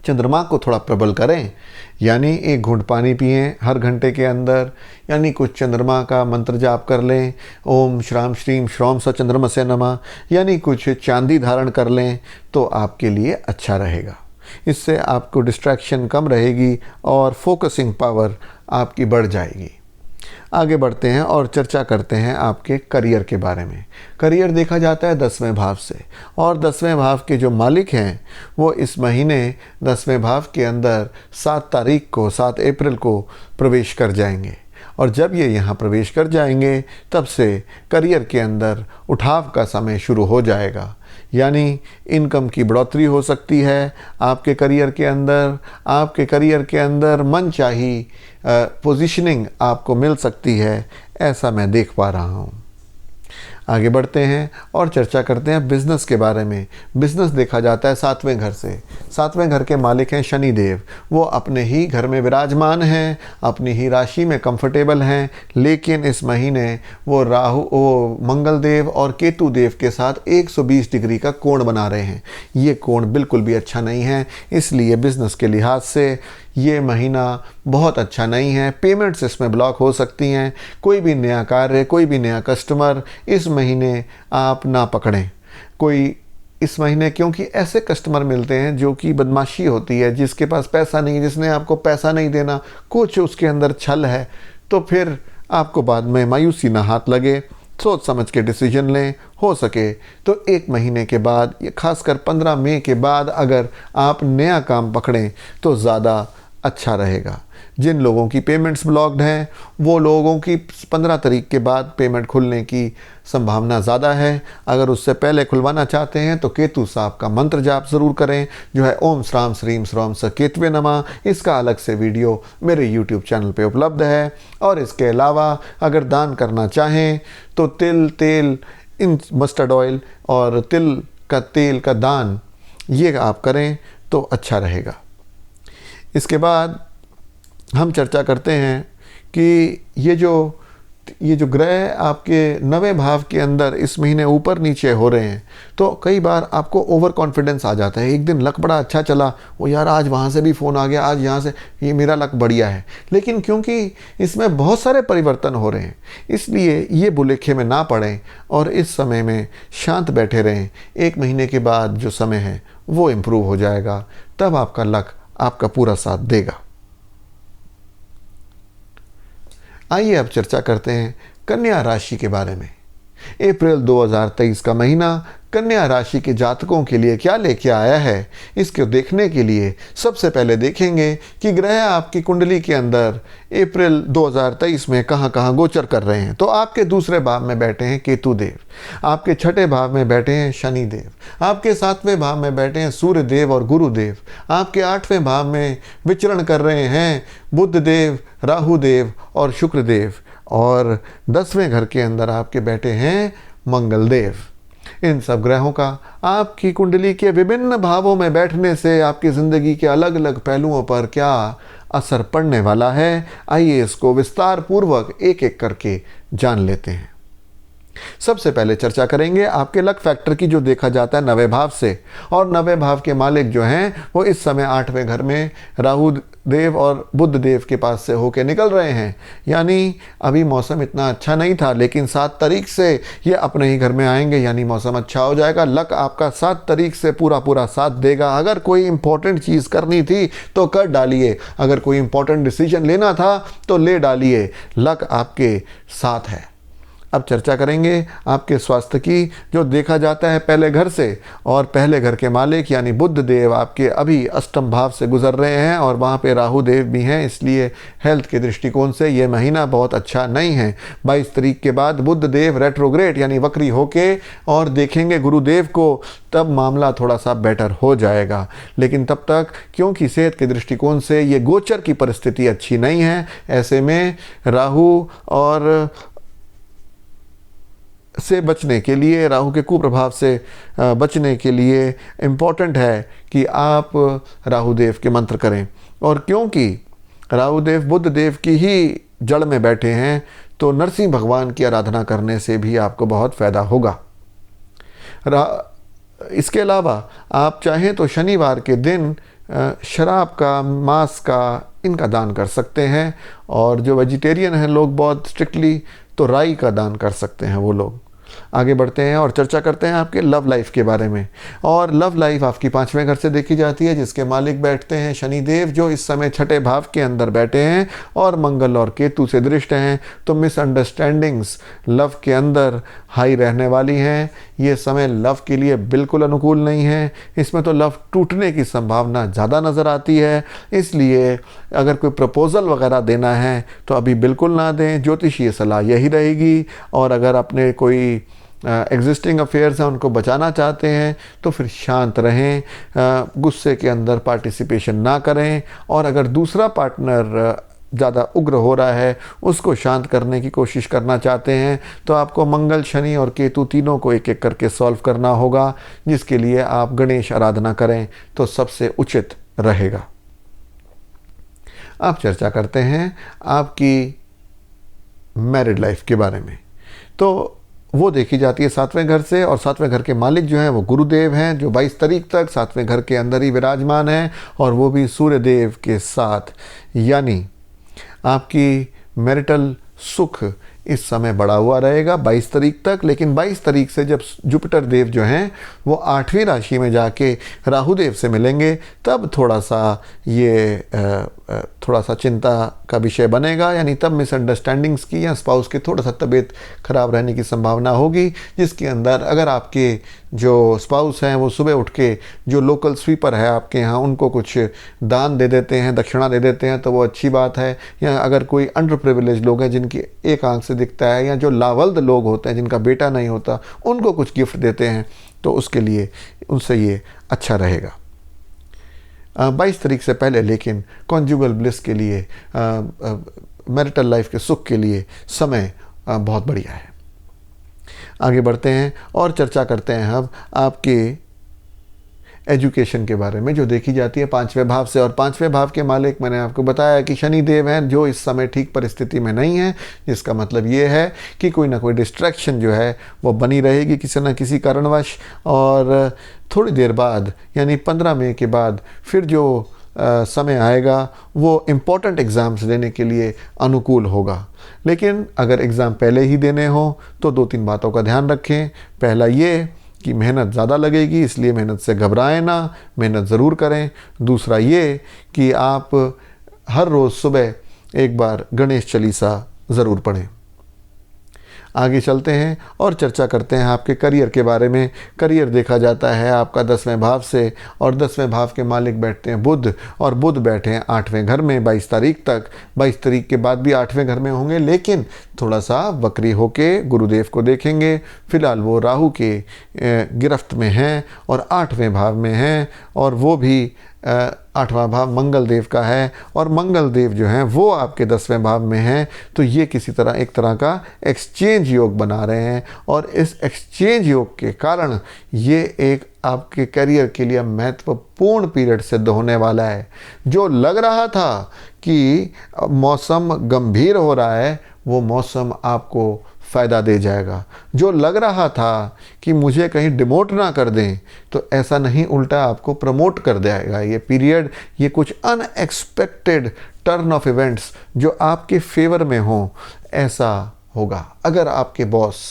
चंद्रमा को थोड़ा प्रबल करें, यानी 1 घूंट पानी पिएं हर घंटे के अंदर, यानी कुछ चंद्रमा का मंत्र जाप कर लें, ओम श्राम श्रीम श्रौम स चंद्रमसे नमः, यानी कुछ चांदी धारण कर लें तो आपके लिए अच्छा रहेगा। इससे आपको डिस्ट्रैक्शन कम रहेगी और फोकसिंग पावर आपकी बढ़ जाएगी। आगे बढ़ते हैं और चर्चा करते हैं आपके करियर के बारे में। करियर देखा जाता है 10वें भाव से, और 10वें भाव के जो मालिक हैं वो इस महीने 10वें भाव के अंदर 7 तारीख को, 7 अप्रैल को प्रवेश कर जाएंगे। और जब ये यहाँ प्रवेश कर जाएंगे तब से करियर के अंदर उठाव का समय शुरू हो जाएगा, यानी इनकम की बढ़ोतरी हो सकती है आपके करियर के अंदर। आपके करियर के अंदर मनचाही पोजीशनिंग आपको मिल सकती है, ऐसा मैं देख पा रहा हूँ। आगे बढ़ते हैं और चर्चा करते हैं बिज़नेस के बारे में। बिज़नेस देखा जाता है 7वें घर से। 7वें घर के मालिक हैं शनि देव, वो अपने ही घर में विराजमान हैं, अपनी ही राशि में कंफर्टेबल हैं, लेकिन इस महीने वो मंगल देव और केतु देव के साथ 120 डिग्री का कोण बना रहे हैं। ये कोण बिल्कुल भी अच्छा नहीं है, इसलिए बिज़नेस के लिहाज से ये महीना बहुत अच्छा नहीं है। पेमेंट्स इसमें ब्लॉक हो सकती हैं। कोई भी नया कार्य, कोई भी नया कस्टमर इस महीने आप ना पकड़ें। कोई इस महीने क्योंकि ऐसे कस्टमर मिलते हैं जो कि बदमाशी होती है, जिसके पास पैसा नहीं, जिसने आपको पैसा नहीं देना, कुछ उसके अंदर छल है, तो फिर आपको बाद में मायूसी ना हाथ लगे। सोच समझ के डिसीजन लें। हो सके तो 1 महीने के बाद, खासकर 15 मई के बाद अगर आप नया काम पकड़ें तो ज़्यादा अच्छा रहेगा। जिन लोगों की पेमेंट्स ब्लॉक्ड हैं वो लोगों की 15 तारीख के बाद पेमेंट खुलने की संभावना ज़्यादा है। अगर उससे पहले खुलवाना चाहते हैं तो केतु साहब का मंत्र जाप ज़रूर करें, जो है ओम श्राम श्रीम श्रौम स केतवे नमः। इसका अलग से वीडियो मेरे YouTube चैनल पे उपलब्ध है। और इसके अलावा अगर दान करना चाहें तो तिल, तेल, इन मस्टर्ड ऑयल और तिल का तेल का दान ये आप करें तो अच्छा रहेगा। इसके बाद हम चर्चा करते हैं कि ये जो ग्रह आपके 9वें भाव के अंदर इस महीने ऊपर नीचे हो रहे हैं, तो कई बार आपको ओवर कॉन्फिडेंस आ जाता है। एक दिन लक बड़ा अच्छा चला, वो यार आज वहाँ से भी फ़ोन आ गया, आज यहाँ से, ये मेरा लक बढ़िया है। लेकिन क्योंकि इसमें बहुत सारे परिवर्तन हो रहे हैं, इसलिए ये बुलेखे में ना पड़ें और इस समय में शांत बैठे रहें। 1 महीने के बाद जो समय है वो इम्प्रूव हो जाएगा, तब आपका लक आपका पूरा साथ देगा। आइए अब चर्चा करते हैं कन्या राशि के बारे में। अप्रैल 2023 का महीना कन्या राशि के जातकों के लिए क्या लेके आया है, इसको देखने के लिए सबसे पहले देखेंगे कि ग्रह आपकी कुंडली के अंदर अप्रैल 2023 में कहाँ कहाँ गोचर कर रहे हैं। तो आपके दूसरे भाव में बैठे हैं केतु देव, आपके छठे भाव में बैठे हैं शनि देव, आपके सातवें भाव में बैठे हैं सूर्य देव और गुरु देव, आपके आठवें भाव में विचरण कर रहे हैं बुध देव, राहु देव और शुक्र देव, और 10वें घर के अंदर आपके बैठे हैं मंगल देव। इन सब ग्रहों का आपकी कुंडली के विभिन्न भावों में बैठने से आपकी ज़िंदगी के अलग अलग पहलुओं पर क्या असर पड़ने वाला है, आइए इसको विस्तार पूर्वक एक एक करके जान लेते हैं। सबसे पहले चर्चा करेंगे आपके लक फैक्टर की, जो देखा जाता है 9वें भाव से, और 9वें भाव के मालिक जो हैं वो इस समय 8वें घर में राहु देव और बुध देव के पास से होके निकल रहे हैं। यानी अभी मौसम इतना अच्छा नहीं था, लेकिन 7 तारीख से ये अपने ही घर में आएंगे, यानी मौसम अच्छा हो जाएगा। लक आपका 7 तारीख से पूरा साथ देगा। अगर कोई इंपॉर्टेंट चीज़ करनी थी तो कर डालिए, अगर कोई इंपॉर्टेंट डिसीजन लेना था तो ले डालिए, लक आपके साथ है। अब चर्चा करेंगे आपके स्वास्थ्य की, जो देखा जाता है पहले घर से, और पहले घर के मालिक यानी बुध देव आपके अभी अष्टम भाव से गुजर रहे हैं और वहाँ पे राहु देव भी हैं, इसलिए हेल्थ के दृष्टिकोण से ये महीना बहुत अच्छा नहीं है। 22 तारीख के बाद बुध देव रेट्रोग्रेड यानी वक्री होके और देखेंगे गुरुदेव को, तब मामला थोड़ा सा बेटर हो जाएगा। लेकिन तब तक क्योंकि सेहत के दृष्टिकोण से ये गोचर की परिस्थिति अच्छी नहीं है, ऐसे में राहु और से बचने के लिए, राहु के कुप्रभाव से बचने के लिए इम्पॉर्टेंट है कि आप राहु देव के मंत्र करें। और क्योंकि राहु देव बुध देव की ही जड़ में बैठे हैं, तो नरसिंह भगवान की आराधना करने से भी आपको बहुत फ़ायदा होगा। इसके अलावा आप चाहें तो शनिवार के दिन शराब का, मांस का, इनका दान कर सकते हैं। और जो वेजिटेरियन हैं लोग बहुत स्ट्रिक्टली, तो राई का दान कर सकते हैं वो लोग। आगे बढ़ते हैं और चर्चा करते हैं आपके लव लाइफ के बारे में। और लव लाइफ आपकी 5वें घर से देखी जाती है, जिसके मालिक बैठते हैं शनि देव, जो इस समय छठे भाव के अंदर बैठे हैं और मंगल और केतु से दृष्ट हैं। तो मिसअंडरस्टैंडिंग्स लव के अंदर हाई रहने वाली हैं। ये समय लव के लिए बिल्कुल अनुकूल नहीं है, इसमें तो लव टूटने की संभावना ज़्यादा नज़र आती है। इसलिए अगर कोई प्रपोज़ल वगैरह देना है तो अभी बिल्कुल ना दें, ज्योतिषीय सलाह यही रहेगी। और अगर अपने कोई एग्जिस्टिंग अफेयर्स हैं उनको बचाना चाहते हैं तो फिर शांत रहें, गुस्से के अंदर पार्टिसिपेशन ना करें। और अगर दूसरा पार्टनर ज़्यादा उग्र हो रहा है, उसको शांत करने की कोशिश करना चाहते हैं, तो आपको मंगल, शनि और केतु तीनों को एक एक करके सॉल्व करना होगा, जिसके लिए आप गणेश आराधना करें तो सबसे उचित रहेगा। अब चर्चा करते हैं आपकी मैरिड लाइफ के बारे में। तो वो देखी जाती है 7वें घर से, और 7वें घर के मालिक जो हैं वो गुरुदेव हैं, जो 22 तारीख तक 7वें घर के अंदर ही विराजमान हैं, और वो भी सूर्य देव के साथ। यानी आपकी मैरिटल सुख इस समय बढ़ा हुआ रहेगा 22 तारीख तक। लेकिन 22 तारीख से जब जुपिटर देव जो हैं वो 8वीं राशि में जाके राहु देव से मिलेंगे, तब थोड़ा सा चिंता का विषय बनेगा। यानी तब मिसअंडरस्टैंडिंग्स की या स्पाउस की थोड़ा सा तबीयत खराब रहने की संभावना होगी, जिसके अंदर अगर आपके जो स्पाउस हैं वो सुबह उठ के जो लोकल स्वीपर है आपके यहाँ उनको कुछ दान दे देते हैं, दक्षिणा दे देते हैं, तो वो अच्छी बात है। या अगर कोई अंडर प्रिविलेज लोग हैं जिनकी एक आंख से दिखता है, या जो लावल्द लोग होते हैं जिनका बेटा नहीं होता, उनको कुछ गिफ्ट देते हैं, तो उसके लिए उनसे ये अच्छा रहेगा। 22 तारीख से पहले लेकिन कॉन्जुगल ब्लिस के लिए, मैरिटल लाइफ के सुख के लिए समय बहुत बढ़िया है। आगे बढ़ते हैं और चर्चा करते हैं अब आपके एजुकेशन के बारे में, जो देखी जाती है 5वें भाव से। और 5वें भाव के मालिक मैंने आपको बताया कि शनि देव हैं, जो इस समय ठीक परिस्थिति में नहीं है, जिसका मतलब ये है कि कोई ना कोई डिस्ट्रैक्शन जो है वो बनी रहेगी किसी न किसी कारणवश। और थोड़ी देर बाद यानी 15 मई के बाद फिर जो समय आएगा वो इम्पॉर्टेंट एग्ज़ाम्स देने के लिए अनुकूल होगा। लेकिन अगर एग्ज़ाम पहले ही देने हो तो 2-3 बातों का ध्यान रखें। पहला ये कि मेहनत ज़्यादा लगेगी, इसलिए मेहनत से घबराएं ना, मेहनत ज़रूर करें। दूसरा ये कि आप हर रोज़ सुबह एक बार गणेश चालीसा ज़रूर पढ़ें। आगे चलते हैं और चर्चा करते हैं आपके करियर के बारे में। करियर देखा जाता है आपका 10वें भाव से, और 10वें भाव के मालिक बैठते हैं बुध, और बुध बैठे हैं 8वें घर में 22 तारीख तक। 22 तारीख के बाद भी 8वें घर में होंगे, लेकिन थोड़ा सा वक्री होके गुरुदेव को देखेंगे। फिलहाल वो राहु के गिरफ्त में हैं और 8वें भाव में हैं, और वो भी 8वां भाव मंगल देव का है, और मंगल देव जो हैं वो आपके 10वें भाव में हैं। तो ये किसी तरह एक तरह का एक्सचेंज योग बना रहे हैं, और इस एक्सचेंज योग के कारण ये एक आपके करियर के लिए महत्वपूर्ण पीरियड सिद्ध होने वाला है। जो लग रहा था कि मौसम गंभीर हो रहा है, वो मौसम आपको फ़ायदा दे जाएगा। जो लग रहा था कि मुझे कहीं डिमोट ना कर दें, तो ऐसा नहीं, उल्टा आपको प्रमोट कर देगा ये पीरियड। ये कुछ अनएक्सपेक्टेड टर्न ऑफ इवेंट्स जो आपके फेवर में हो, ऐसा होगा। अगर आपके बॉस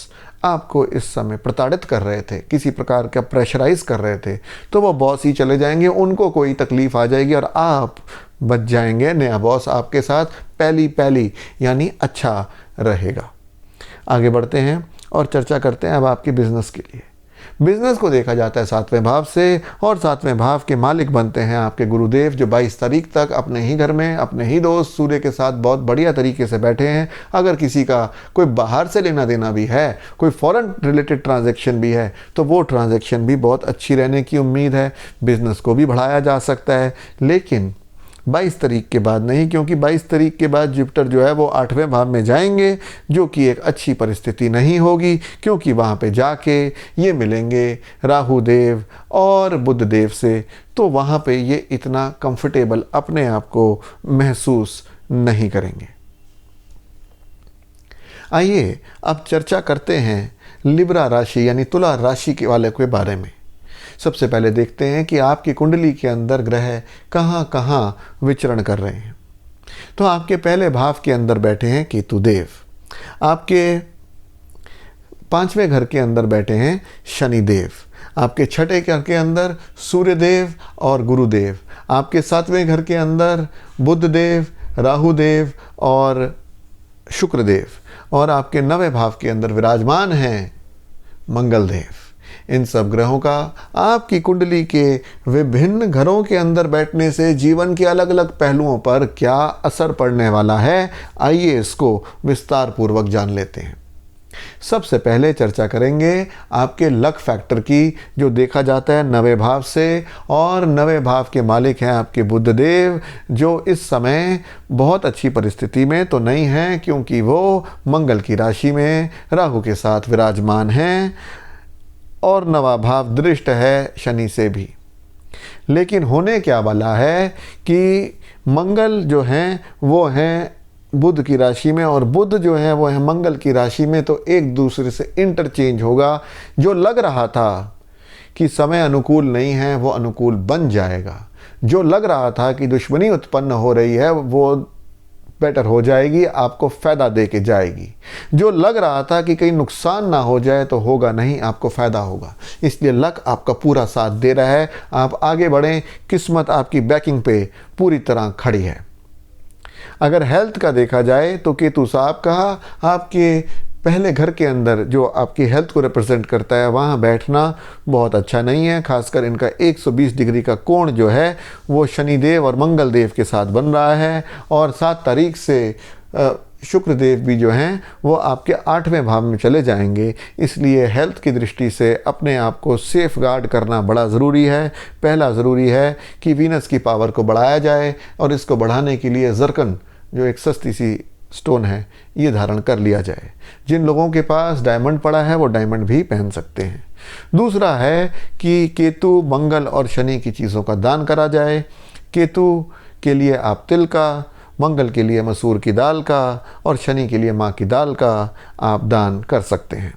आपको इस समय प्रताड़ित कर रहे थे, किसी प्रकार का प्रेशराइज कर रहे थे, तो वो बॉस ही चले जाएंगे, उनको कोई तकलीफ़ आ जाएगी और आप बच जाएंगे। नया बॉस आपके साथ पहली यानी अच्छा रहेगा। आगे बढ़ते हैं और चर्चा करते हैं अब आपके बिजनेस के लिए। बिजनेस को देखा जाता है 7वें भाव से, और 7वें भाव के मालिक बनते हैं आपके गुरुदेव, जो 22 तारीख तक अपने ही घर में अपने ही दोस्त सूर्य के साथ बहुत बढ़िया तरीके से बैठे हैं। अगर किसी का कोई बाहर से लेना देना भी है, कोई फॉरेन रिलेटेड ट्रांजैक्शन भी है, तो वो ट्रांजैक्शन भी बहुत अच्छी रहने की उम्मीद है। बिजनेस को भी बढ़ाया जा सकता है, लेकिन 22 तारीख के बाद नहीं, क्योंकि 22 तारीख के बाद जुपिटर जो है वो 8वें भाव में जाएंगे, जो कि एक अच्छी परिस्थिति नहीं होगी, क्योंकि वहाँ पे जाके ये मिलेंगे राहु देव और बुध देव से। तो वहाँ पे ये इतना कंफर्टेबल अपने आप को महसूस नहीं करेंगे। आइए अब चर्चा करते हैं लिब्रा राशि यानी तुला राशि के वाले के बारे में। सबसे पहले देखते हैं कि आपकी कुंडली के अंदर ग्रह कहाँ कहाँ विचरण कर रहे हैं। तो आपके पहले भाव के अंदर बैठे हैं केतु देव, आपके 5वें घर के अंदर बैठे हैं शनि देव, आपके 6ठे घर के अंदर सूर्य देव और गुरुदेव, आपके 7वें घर के अंदर बुध देव, राहु देव और शुक्र देव, और आपके 9वें भाव के अंदर विराजमान हैं मंगल देव। इन सब ग्रहों का आपकी कुंडली के विभिन्न घरों के अंदर बैठने से जीवन के अलग अलग पहलुओं पर क्या असर पड़ने वाला है, आइए इसको विस्तार पूर्वक जान लेते हैं। सबसे पहले चर्चा करेंगे आपके लक फैक्टर की, जो देखा जाता है 9वें भाव से, और 9वें भाव के मालिक हैं आपके बुध देव, जो इस समय बहुत अच्छी परिस्थिति में तो नहीं हैं, क्योंकि वो मंगल की राशि में राहु के साथ विराजमान हैं, और 9वां भाव दृष्ट है शनि से भी। लेकिन होने क्या वाला है कि मंगल जो हैं वो हैं बुध की राशि में, और बुध जो है वो है मंगल की राशि में, तो एक दूसरे से इंटरचेंज होगा। जो लग रहा था कि समय अनुकूल नहीं है, वो अनुकूल बन जाएगा। जो लग रहा था कि दुश्मनी उत्पन्न हो रही है, वो बेटर हो जाएगी, आपको फ़ायदा दे के जाएगी। जो लग रहा था कि कहीं नुकसान ना हो जाए, तो होगा नहीं, आपको फ़ायदा होगा। इसलिए लक आपका पूरा साथ दे रहा है, आप आगे बढ़ें, किस्मत आपकी बैकिंग पे पूरी तरह खड़ी है। अगर हेल्थ का देखा जाए तो केतु साहब का आपके पहले घर के अंदर, जो आपकी हेल्थ को रिप्रेजेंट करता है, वहाँ बैठना बहुत अच्छा नहीं है। खासकर इनका 120 डिग्री का कोण जो है वो शनिदेव और मंगल देव के साथ बन रहा है, और 7 तारीख से शुक्र देव भी जो हैं वो आपके 8वें भाव में चले जाएंगे। इसलिए हेल्थ की दृष्टि से अपने आप को सेफ गार्ड करना बड़ा ज़रूरी है। पहला ज़रूरी है कि वीनस की पावर को बढ़ाया जाए, और इसको बढ़ाने के लिए ज़रकन जो एक सस्ती सी स्टोन है, ये धारण कर लिया जाए। जिन लोगों के पास डायमंड पड़ा है वो डायमंड भी पहन सकते हैं। दूसरा है कि केतु, मंगल और शनि की चीज़ों का दान करा जाए। केतु के लिए आप तिल का, मंगल के लिए मसूर की दाल का, और शनि के लिए माँ की दाल का आप दान कर सकते हैं।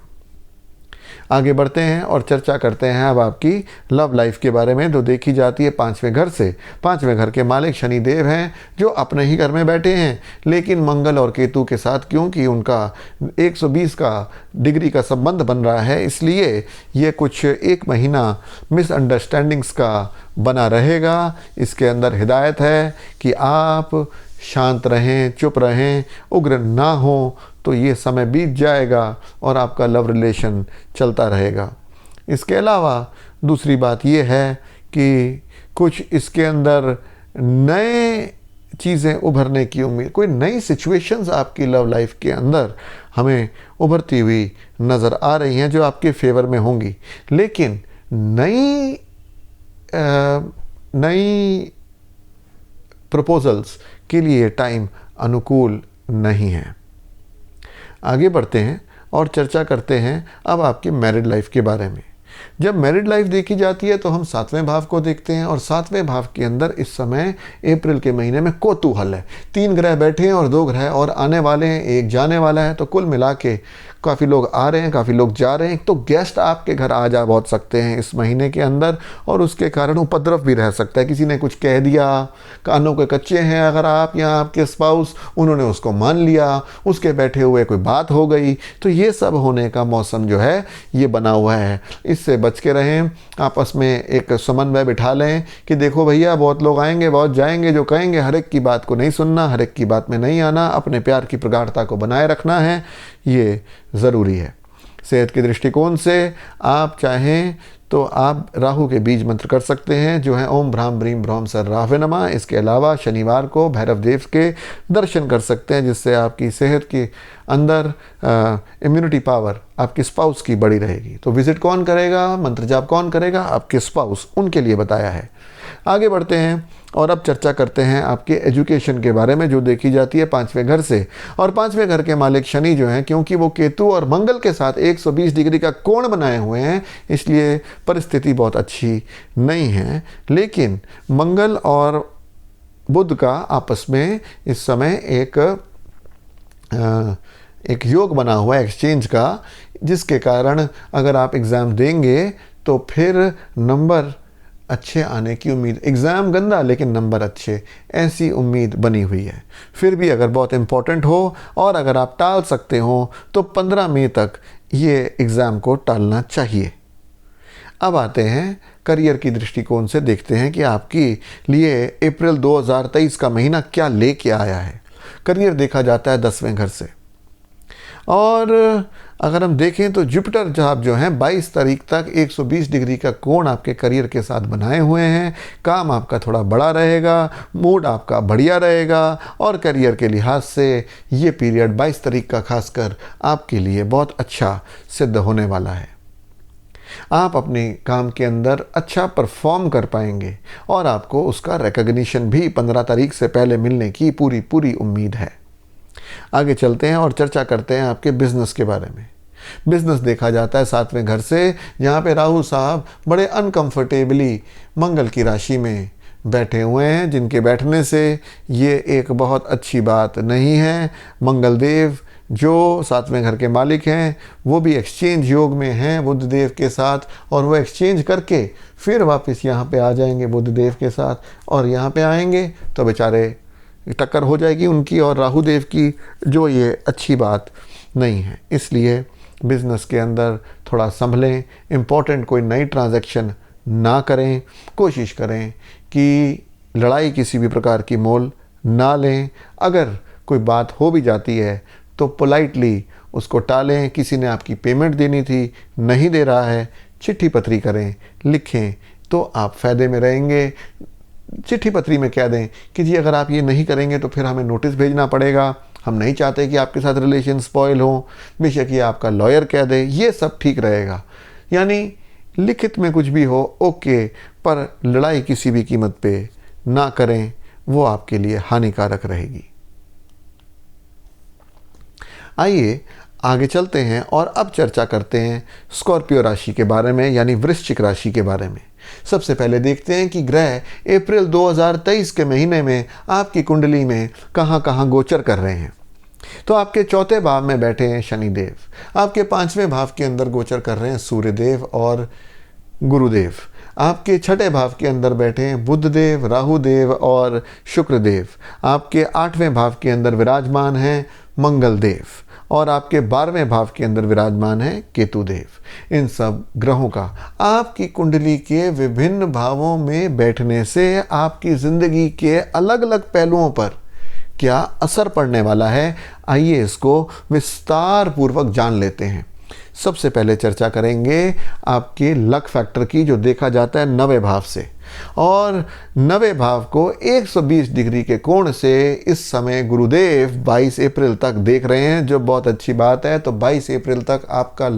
आगे बढ़ते हैं और चर्चा करते हैं अब आपकी लव लाइफ के बारे में, जो देखी जाती है 5वें घर से। 5वें घर के मालिक शनि देव हैं, जो अपने ही घर में बैठे हैं, लेकिन मंगल और केतु के साथ क्योंकि उनका 120 का डिग्री का संबंध बन रहा है, इसलिए ये कुछ 1 महीना मिसअंडरस्टैंडिंग्स का बना रहेगा। इसके अंदर हिदायत है कि आप शांत रहें, चुप रहें, उग्र ना हो, तो ये समय बीत जाएगा और आपका लव रिलेशन चलता रहेगा। इसके अलावा दूसरी बात ये है कि कुछ इसके अंदर नए चीज़ें उभरने की उम्मीद, कोई नई सिचुएशंस आपकी लव लाइफ के अंदर हमें उभरती हुई नज़र आ रही हैं जो आपके फेवर में होंगी। लेकिन नई प्रपोजल्स के लिए टाइम अनुकूल नहीं है। आगे बढ़ते हैं और चर्चा करते हैं अब आपकी मैरिड लाइफ के बारे में। जब मैरिड लाइफ देखी जाती है तो हम 7वें भाव को देखते हैं और 7वें भाव के अंदर इस समय अप्रैल के महीने में कौतूहल है। 3 ग्रह बैठे हैं और 2 ग्रह और आने वाले हैं, 1 जाने वाला है। तो कुल मिला के काफ़ी लोग आ रहे हैं, काफ़ी लोग जा रहे हैं। तो गेस्ट आपके घर आ जा बहुत सकते हैं इस महीने के अंदर और उसके कारण उपद्रव भी रह सकता है। किसी ने कुछ कह दिया, कानों के कच्चे हैं अगर आप या आपके स्पाउस, उन्होंने उसको मान लिया, उसके बैठे हुए कोई बात हो गई। तो ये सब होने का मौसम जो है ये बना हुआ है। इससे बच के रहें, आपस में एक समन्वय बिठा लें कि देखो भैया बहुत लोग आएंगे बहुत जाएंगे, जो कहेंगे हर एक की बात को नहीं सुनना, हर एक की बात में नहीं आना, अपने प्यार की प्रगाढ़ता को बनाए रखना है, ये ज़रूरी है। सेहत के दृष्टिकोण से आप चाहें तो आप राहु के बीज मंत्र कर सकते हैं जो है ओम भ्राम ब्रीम भ्रौम सर राहवे नमः। इसके अलावा शनिवार को भैरव देव के दर्शन कर सकते हैं जिससे आपकी सेहत के अंदर इम्यूनिटी पावर आपके स्पाउस की बड़ी रहेगी। तो विजिट कौन करेगा, मंत्र जाप कौन करेगा, आपके स्पाउस, उनके लिए बताया है। आगे बढ़ते हैं और अब चर्चा करते हैं आपके एजुकेशन के बारे में जो देखी जाती है 5वें घर से। और 5वें घर के मालिक शनि जो हैं, क्योंकि वो केतु और मंगल के साथ 120 डिग्री का कोण बनाए हुए हैं, इसलिए परिस्थिति बहुत अच्छी नहीं है। लेकिन मंगल और बुध का आपस में इस समय एक योग बना हुआ है एक्सचेंज का, जिसके कारण अगर आप एग्ज़ाम देंगे तो फिर नंबर अच्छे आने की उम्मीद, एग्ज़ाम गंदा लेकिन नंबर अच्छे, ऐसी उम्मीद बनी हुई है। फिर भी अगर बहुत इम्पोर्टेंट हो और अगर आप टाल सकते हो तो 15 मई तक ये एग्ज़ाम को टालना चाहिए। अब आते हैं करियर की दृष्टिकोण से, देखते हैं कि आपके लिए अप्रैल 2023 का महीना क्या लेके आया है। करियर देखा जाता है 10वें घर से और अगर हम देखें तो जुपिटर साहब जो हैं 22 तारीख तक 120 डिग्री का कोण आपके करियर के साथ बनाए हुए हैं। काम आपका थोड़ा बड़ा रहेगा, मूड आपका बढ़िया रहेगा और करियर के लिहाज से ये पीरियड 22 तारीख का खासकर आपके लिए बहुत अच्छा सिद्ध होने वाला है। आप अपने काम के अंदर अच्छा परफॉर्म कर पाएंगे और आपको उसका रिकॉग्निशन भी 15 तारीख से पहले मिलने की पूरी उम्मीद है। आगे चलते हैं और चर्चा करते हैं आपके बिजनेस के बारे में। बिजनेस देखा जाता है 7वें घर से, जहाँ पे राहु साहब बड़े अनकंफर्टेबली मंगल की राशि में बैठे हुए हैं, जिनके बैठने से ये एक बहुत अच्छी बात नहीं है। मंगल देव जो 7वें घर के मालिक हैं वो भी एक्सचेंज योग में हैं बुध देव के साथ, और वो एक्सचेंज करके फिर वापस यहाँ पे आ जाएंगे बुध देव के साथ, और यहाँ पे आएंगे तो बेचारे टक्कर हो जाएगी उनकी और राहु देव की, जो ये अच्छी बात नहीं है। इसलिए बिज़नेस के अंदर थोड़ा संभलें, इम्पोर्टेंट कोई नई ट्रांजैक्शन ना करें, कोशिश करें कि लड़ाई किसी भी प्रकार की मोल ना लें। अगर कोई बात हो भी जाती है तो पोलाइटली उसको टालें। किसी ने आपकी पेमेंट देनी थी, नहीं दे रहा है, चिट्ठी पत्री करें, लिखें तो आप फ़ायदे में रहेंगे। चिट्ठी पत्री में कह दें कि जी अगर आप ये नहीं करेंगे तो फिर हमें नोटिस भेजना पड़ेगा, हम नहीं चाहते कि आपके साथ रिलेशन स्पॉइल हो। बेशक ये आपका लॉयर कह दे, ये सब ठीक रहेगा। यानी लिखित में कुछ भी हो ओके, पर लड़ाई किसी भी कीमत पे ना करें, वो आपके लिए हानिकारक रहेगी। आइए आगे चलते हैं और अब चर्चा करते हैं स्कॉर्पियो राशि के बारे में, यानी वृश्चिक राशि के बारे में। सबसे पहले देखते हैं कि ग्रह अप्रैल 2023 के महीने में आपकी कुंडली में कहां कहां गोचर कर रहे हैं। तो आपके 4थे भाव में बैठे हैं शनिदेव, आपके 5वें भाव के अंदर गोचर कर रहे हैं सूर्यदेव और गुरुदेव, आपके 6ठे भाव के अंदर बैठे हैं बुधदेव, राहुदेव और शुक्रदेव, आपके 8वें भाव के अंदर विराजमान हैं मंगलदेव और आपके 12वें भाव के अंदर विराजमान है केतुदेव। इन सब ग्रहों का आपकी कुंडली के विभिन्न भावों में बैठने से आपकी ज़िंदगी के अलग अलग पहलुओं पर क्या असर पड़ने वाला है, आइए इसको विस्तार पूर्वक जान लेते हैं। सबसे पहले चर्चा करेंगे आपके लक फैक्टर की, जो देखा जाता है 90 भाव से, और 90 भाव को 120 डिग्री के कोण से इस समय गुरुदेव 22 अप्रैल तक देख रहे हैं, जो बहुत अच्छी बात है। तो 22 अप्रैल तक आपका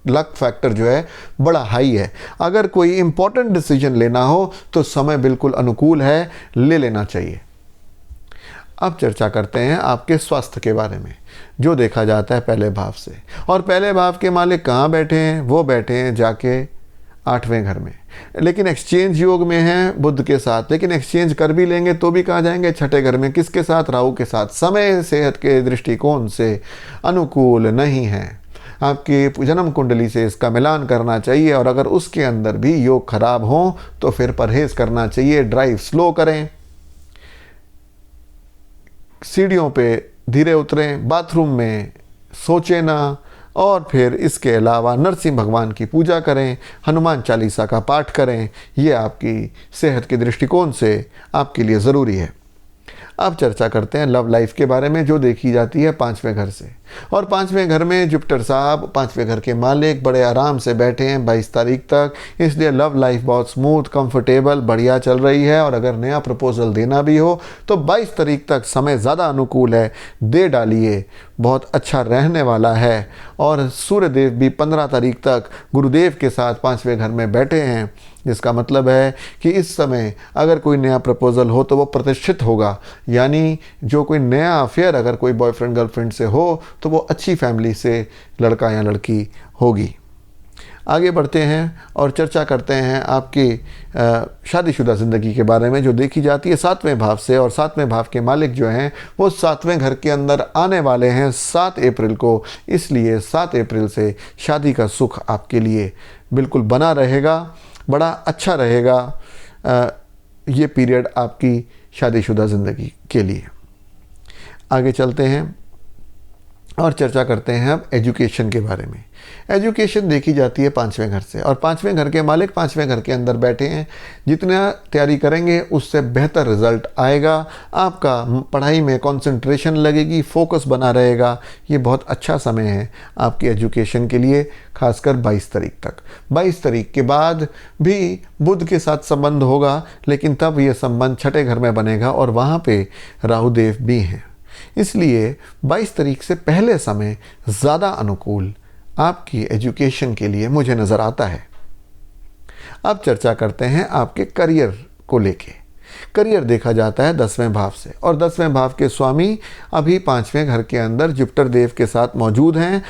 लक फैक्टर जो है बड़ा हाई है। अगर कोई इंपॉर्टेंट डिसीजन लेना हो तो समय बिल्कुल अनुकूल है, ले लेना चाहिए। अब चर्चा करते हैं आपके स्वास्थ्य के बारे में, जो देखा जाता है पहले भाव से। और पहले भाव के मालिक कहाँ बैठे हैं? वो बैठे हैं जाके 8वें घर में, लेकिन एक्सचेंज योग में हैं बुध के साथ। लेकिन एक्सचेंज कर भी लेंगे तो भी कहाँ जाएंगे? छठे घर में। किसके साथ? राहु के साथ। समय सेहत के दृष्टिकोण से अनुकूल नहीं है। आपकी जन्म कुंडली से इसका मिलान करना चाहिए, और अगर उसके अंदर भी योग खराब हो तो फिर परहेज करना चाहिए। ड्राइव स्लो करें, सीढ़ियों पे धीरे उतरें, बाथरूम में सोचें ना, और फिर इसके अलावा नरसिंह भगवान की पूजा करें, हनुमान चालीसा का पाठ करें। ये आपकी सेहत के दृष्टिकोण से आपके लिए ज़रूरी है। अब चर्चा करते हैं लव लाइफ के बारे में, जो देखी जाती है 5वें घर से। और 5वें घर में जुपिटर साहब 5वें घर के मालिक बड़े आराम से बैठे हैं 22 तारीख तक, इसलिए लव लाइफ बहुत स्मूथ, कंफर्टेबल, बढ़िया चल रही है। और अगर नया प्रपोजल देना भी हो तो 22 तारीख तक समय ज़्यादा अनुकूल है, दे डालिए, बहुत अच्छा रहने वाला है। और सूर्यदेव भी 15 तारीख तक गुरुदेव के साथ 5वें घर में बैठे हैं, जिसका मतलब है कि इस समय अगर कोई नया प्रपोजल हो तो वो प्रतिष्ठित होगा। यानी जो कोई नया अफेयर अगर कोई बॉयफ्रेंड गर्लफ्रेंड से हो तो वो अच्छी फैमिली से लड़का या लड़की होगी। आगे बढ़ते हैं और चर्चा करते हैं आपकी शादीशुदा ज़िंदगी के बारे में, जो देखी जाती है 7वें भाव से। और 7वें भाव के मालिक जो हैं वो 7वें घर के अंदर आने वाले हैं 7 अप्रैल को, इसलिए 7 अप्रैल से शादी का सुख आपके लिए बिल्कुल बना रहेगा, बड़ा अच्छा रहेगा ये पीरियड आपकी शादीशुदा ज़िंदगी के लिए। आगे चलते हैं और चर्चा करते हैं अब एजुकेशन के बारे में। एजुकेशन देखी जाती है 5वें घर से, और 5वें घर के मालिक 5वें घर के अंदर बैठे हैं। जितना तैयारी करेंगे उससे बेहतर रिजल्ट आएगा, आपका पढ़ाई में कंसंट्रेशन लगेगी, फोकस बना रहेगा। ये बहुत अच्छा समय है आपकी एजुकेशन के लिए, खासकर 22 तारीख तक। 22 तारीख के बाद भी बुध के साथ संबंध होगा, लेकिन तब ये संबंध छठे घर में बनेगा और वहाँ पे राहुदेव भी हैं, इसलिए 22 तारीख से पहले समय ज़्यादा अनुकूल आपकी एजुकेशन के लिए मुझे नज़र आता है। अब चर्चा करते हैं आपके करियर को लेके। करियर देखा जाता है 10वें भाव से, और 10वें भाव के स्वामी अभी 5वें घर के अंदर जुपिटर देव के साथ मौजूद हैं।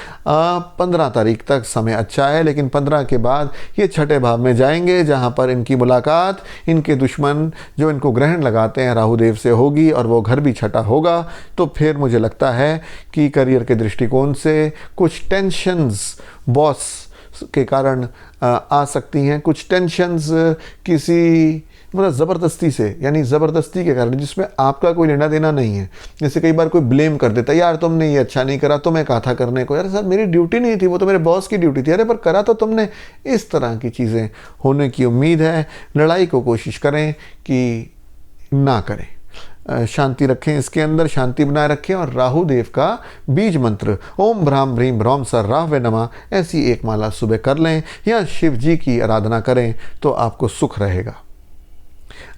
15 तारीख तक समय अच्छा है, लेकिन 15 के बाद ये छठे भाव में जाएंगे, जहां पर इनकी मुलाकात इनके दुश्मन जो इनको ग्रहण लगाते हैं राहुदेव से होगी, और वो घर भी छठा होगा। तो फिर मुझे लगता है कि करियर के दृष्टिकोण से कुछ टेंशन्स बॉस के कारण आ सकती हैं, कुछ टेंशन्स किसी मतलब ज़बरदस्ती से, यानी ज़बरदस्ती के कारण, जिसमें आपका कोई लेना देना नहीं है। जैसे कई बार कोई ब्लेम कर देता है, यार तुमने ये अच्छा नहीं करा, तुम्हें कहा था करने को, यार सर मेरी ड्यूटी नहीं थी, वो तो मेरे बॉस की ड्यूटी थी, अरे पर करा तो तुमने। इस तरह की चीज़ें होने की उम्मीद है। लड़ाई को कोशिश करें कि ना करें, शांति रखें, इसके अंदर शांति बनाए रखें। और राहु देव का बीज मंत्र ओम भ्राम भ्रीम भ्रौम सर राहवे नमः, ऐसी एक माला सुबह कर लें, या शिव जी की आराधना करें तो आपको सुख रहेगा।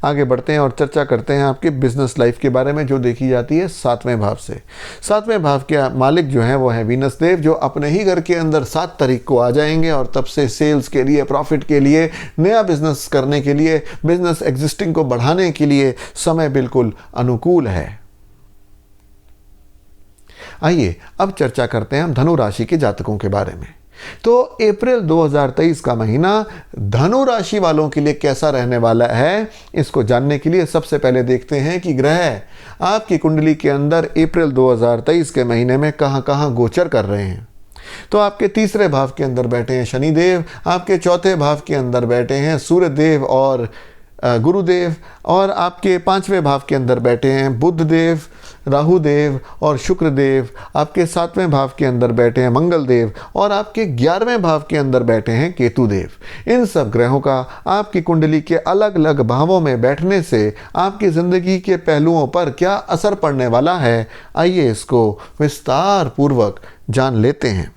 आगे बढ़ते हैं और चर्चा करते हैं आपके बिजनेस लाइफ के बारे में, जो देखी जाती है 7वें भाव से। 7वें भाव के मालिक जो हैं वो हैं वीनस देव, जो अपने ही घर के अंदर 7 तारीख को आ जाएंगे, और तब से सेल्स के लिए, प्रॉफिट के लिए, नया बिजनेस करने के लिए, बिजनेस एग्जिस्टिंग को बढ़ाने के लिए समय बिल्कुल अनुकूल है। आइए अब चर्चा करते हैं हम धनु राशि के जातकों के बारे में। तो अप्रैल 2023 का महीना धनु राशि वालों के लिए कैसा रहने वाला है, इसको जानने के लिए सबसे पहले देखते हैं कि ग्रह आपकी कुंडली के अंदर अप्रैल 2023 के महीने में कहां कहां गोचर कर रहे हैं। तो आपके 3रे भाव के अंदर बैठे हैं शनिदेव, आपके 4थे भाव के अंदर बैठे हैं सूर्यदेव और गुरुदेव, और आपके 5वें भाव के अंदर बैठे हैं बुध देव, राहु देव और शुक्र देव। आपके 7वें भाव के अंदर बैठे हैं मंगल देव, और आपके 11वें भाव के अंदर बैठे हैं केतु देव। इन सब ग्रहों का आपकी कुंडली के अलग अलग भावों में बैठने से आपकी ज़िंदगी के पहलुओं पर क्या असर पड़ने वाला है, आइए इसको विस्तार पूर्वक जान लेते हैं।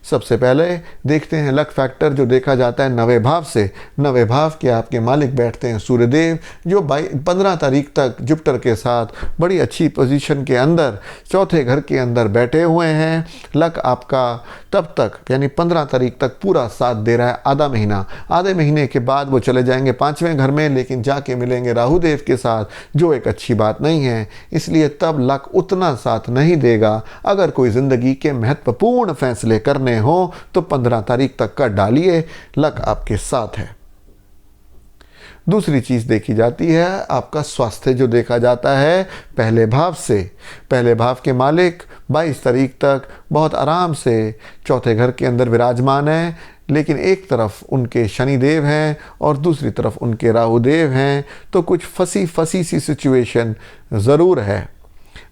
सबसे पहले देखते हैं लक फैक्टर जो देखा जाता है 9वें भाव से। 9वें भाव के आपके मालिक बैठते हैं सूर्यदेव, जो 15 तारीख तक जुपिटर के साथ बड़ी अच्छी पोजीशन के अंदर 4थे घर के अंदर बैठे हुए हैं। लक आपका तब तक यानी 15 तारीख तक पूरा साथ दे रहा है, आधा महीना। आधे महीने के बाद वो चले जाएंगे 5वें घर में, लेकिन जाके मिलेंगे राहु देव के साथ, जो एक अच्छी बात नहीं है। इसलिए तब लक उतना साथ नहीं देगा। अगर कोई ज़िंदगी के महत्वपूर्ण फैसले करने हो तो 15 तारीख तक का डालिए, लक आपके साथ है। दूसरी चीज देखी जाती है आपका स्वास्थ्य, जो देखा जाता है पहले भाव से। पहले भाव के मालिक 22 तारीख तक बहुत आराम से 4थे घर के अंदर विराजमान है, लेकिन एक तरफ उनके शनिदेव हैं और दूसरी तरफ उनके राहु देव हैं, तो कुछ फंसी सी सिचुएशन ज़रूर है।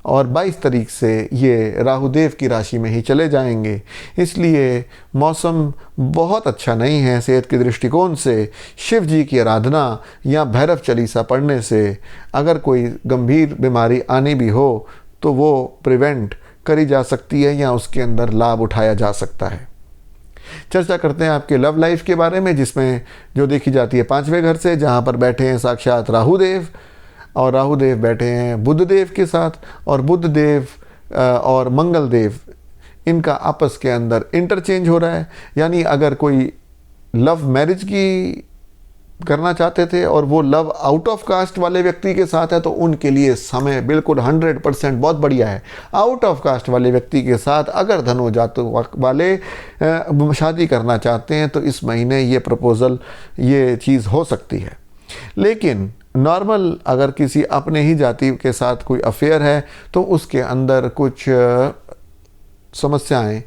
और 22 तारीख से ये राहुदेव की राशि में ही चले जाएंगे, इसलिए मौसम बहुत अच्छा नहीं है सेहत के दृष्टिकोण से। शिव जी की आराधना या भैरव चालीसा पढ़ने से अगर कोई गंभीर बीमारी आनी भी हो तो वो प्रिवेंट करी जा सकती है या उसके अंदर लाभ उठाया जा सकता है। चर्चा करते हैं आपके लव लाइफ के बारे में, जिसमें जो देखी जाती है 5वें घर से, जहाँ पर बैठे हैं साक्षात राहुदेव, और राहुदेव बैठे हैं बुध देव के साथ, और बुध देव और मंगल देव इनका आपस के अंदर इंटरचेंज हो रहा है। यानी अगर कोई लव मैरिज की करना चाहते थे और वो लव आउट ऑफ कास्ट वाले व्यक्ति के साथ है तो उनके लिए समय बिल्कुल 100% बहुत बढ़िया है। आउट ऑफ कास्ट वाले व्यक्ति के साथ अगर धनु जातक वाले शादी करना चाहते हैं तो इस महीने ये प्रपोज़ल, ये चीज़ हो सकती है। लेकिन नॉर्मल अगर किसी अपने ही जाति के साथ कोई अफेयर है तो उसके अंदर कुछ समस्याएं,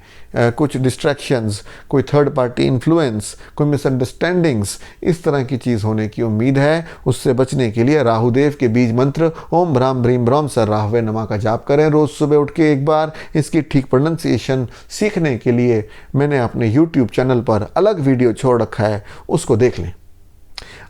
कुछ डिस्ट्रैक्शंस, कोई थर्ड पार्टी इन्फ्लुएंस, कोई मिसअंडरस्टैंडिंग्स, इस तरह की चीज़ होने की उम्मीद है। उससे बचने के लिए राहुदेव के बीज मंत्र ओम भ्राम भ्रीम ब्रह्म सर राहवे नमः का जाप करें रोज़ सुबह उठ के एक बार। इसकी ठीक प्रोनाउंसिएशन सीखने के लिए मैंने अपने YouTube चैनल पर अलग वीडियो छोड़ रखा है, उसको देख लें।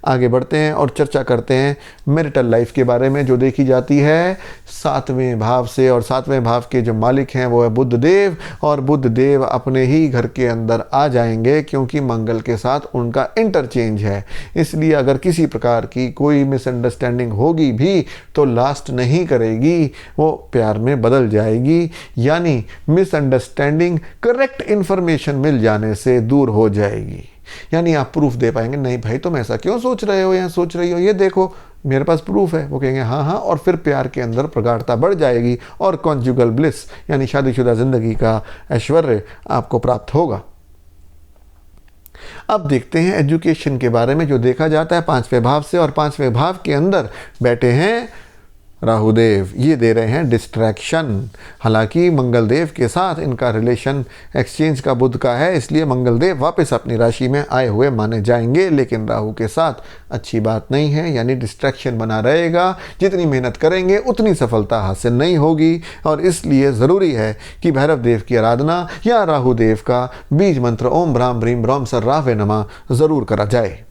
आगे बढ़ते हैं और चर्चा करते हैं मैरिटल लाइफ के बारे में, जो देखी जाती है 7वें भाव से। और 7वें भाव के जो मालिक हैं वो है बुध देव, और बुध देव अपने ही घर के अंदर आ जाएंगे क्योंकि मंगल के साथ उनका इंटरचेंज है। इसलिए अगर किसी प्रकार की कोई मिसअंडरस्टैंडिंग होगी भी तो लास्ट नहीं करेगी, वो प्यार में बदल जाएगी। यानी मिसअंडरस्टैंडिंग करेक्ट इन्फॉर्मेशन मिल जाने से दूर हो जाएगी। यानी आप प्रूफ दे पाएंगे, नहीं भाई तुम ऐसा क्यों सोच रहे हो या सोच रही हो, ये देखो मेरे पास प्रूफ है। वो कहेंगे हाँ हाँ, और फिर प्यार के अंदर प्रगाढ़ता बढ़ जाएगी और कॉन्जुगल ब्लिस यानी शादीशुदा जिंदगी का ऐश्वर्य आपको प्राप्त होगा। अब देखते हैं एजुकेशन के बारे में, जो देखा जाता है 5वें भाव से। और 5वें भाव के अंदर बैठे हैं राहुदेव, ये दे रहे हैं डिस्ट्रैक्शन। हालांकि मंगल देव के साथ इनका रिलेशन एक्सचेंज का बुध का है, इसलिए मंगल देव वापस अपनी राशि में आए हुए माने जाएंगे, लेकिन राहु के साथ अच्छी बात नहीं है, यानी डिस्ट्रैक्शन बना रहेगा। जितनी मेहनत करेंगे उतनी सफलता हासिल नहीं होगी, और इसलिए ज़रूरी है कि भैरव देव की आराधना या राहु देव का बीज मंत्र ओम भ्राम भ्रीम ब्रह्म सर राहवे नमः ज़रूर करा जाए।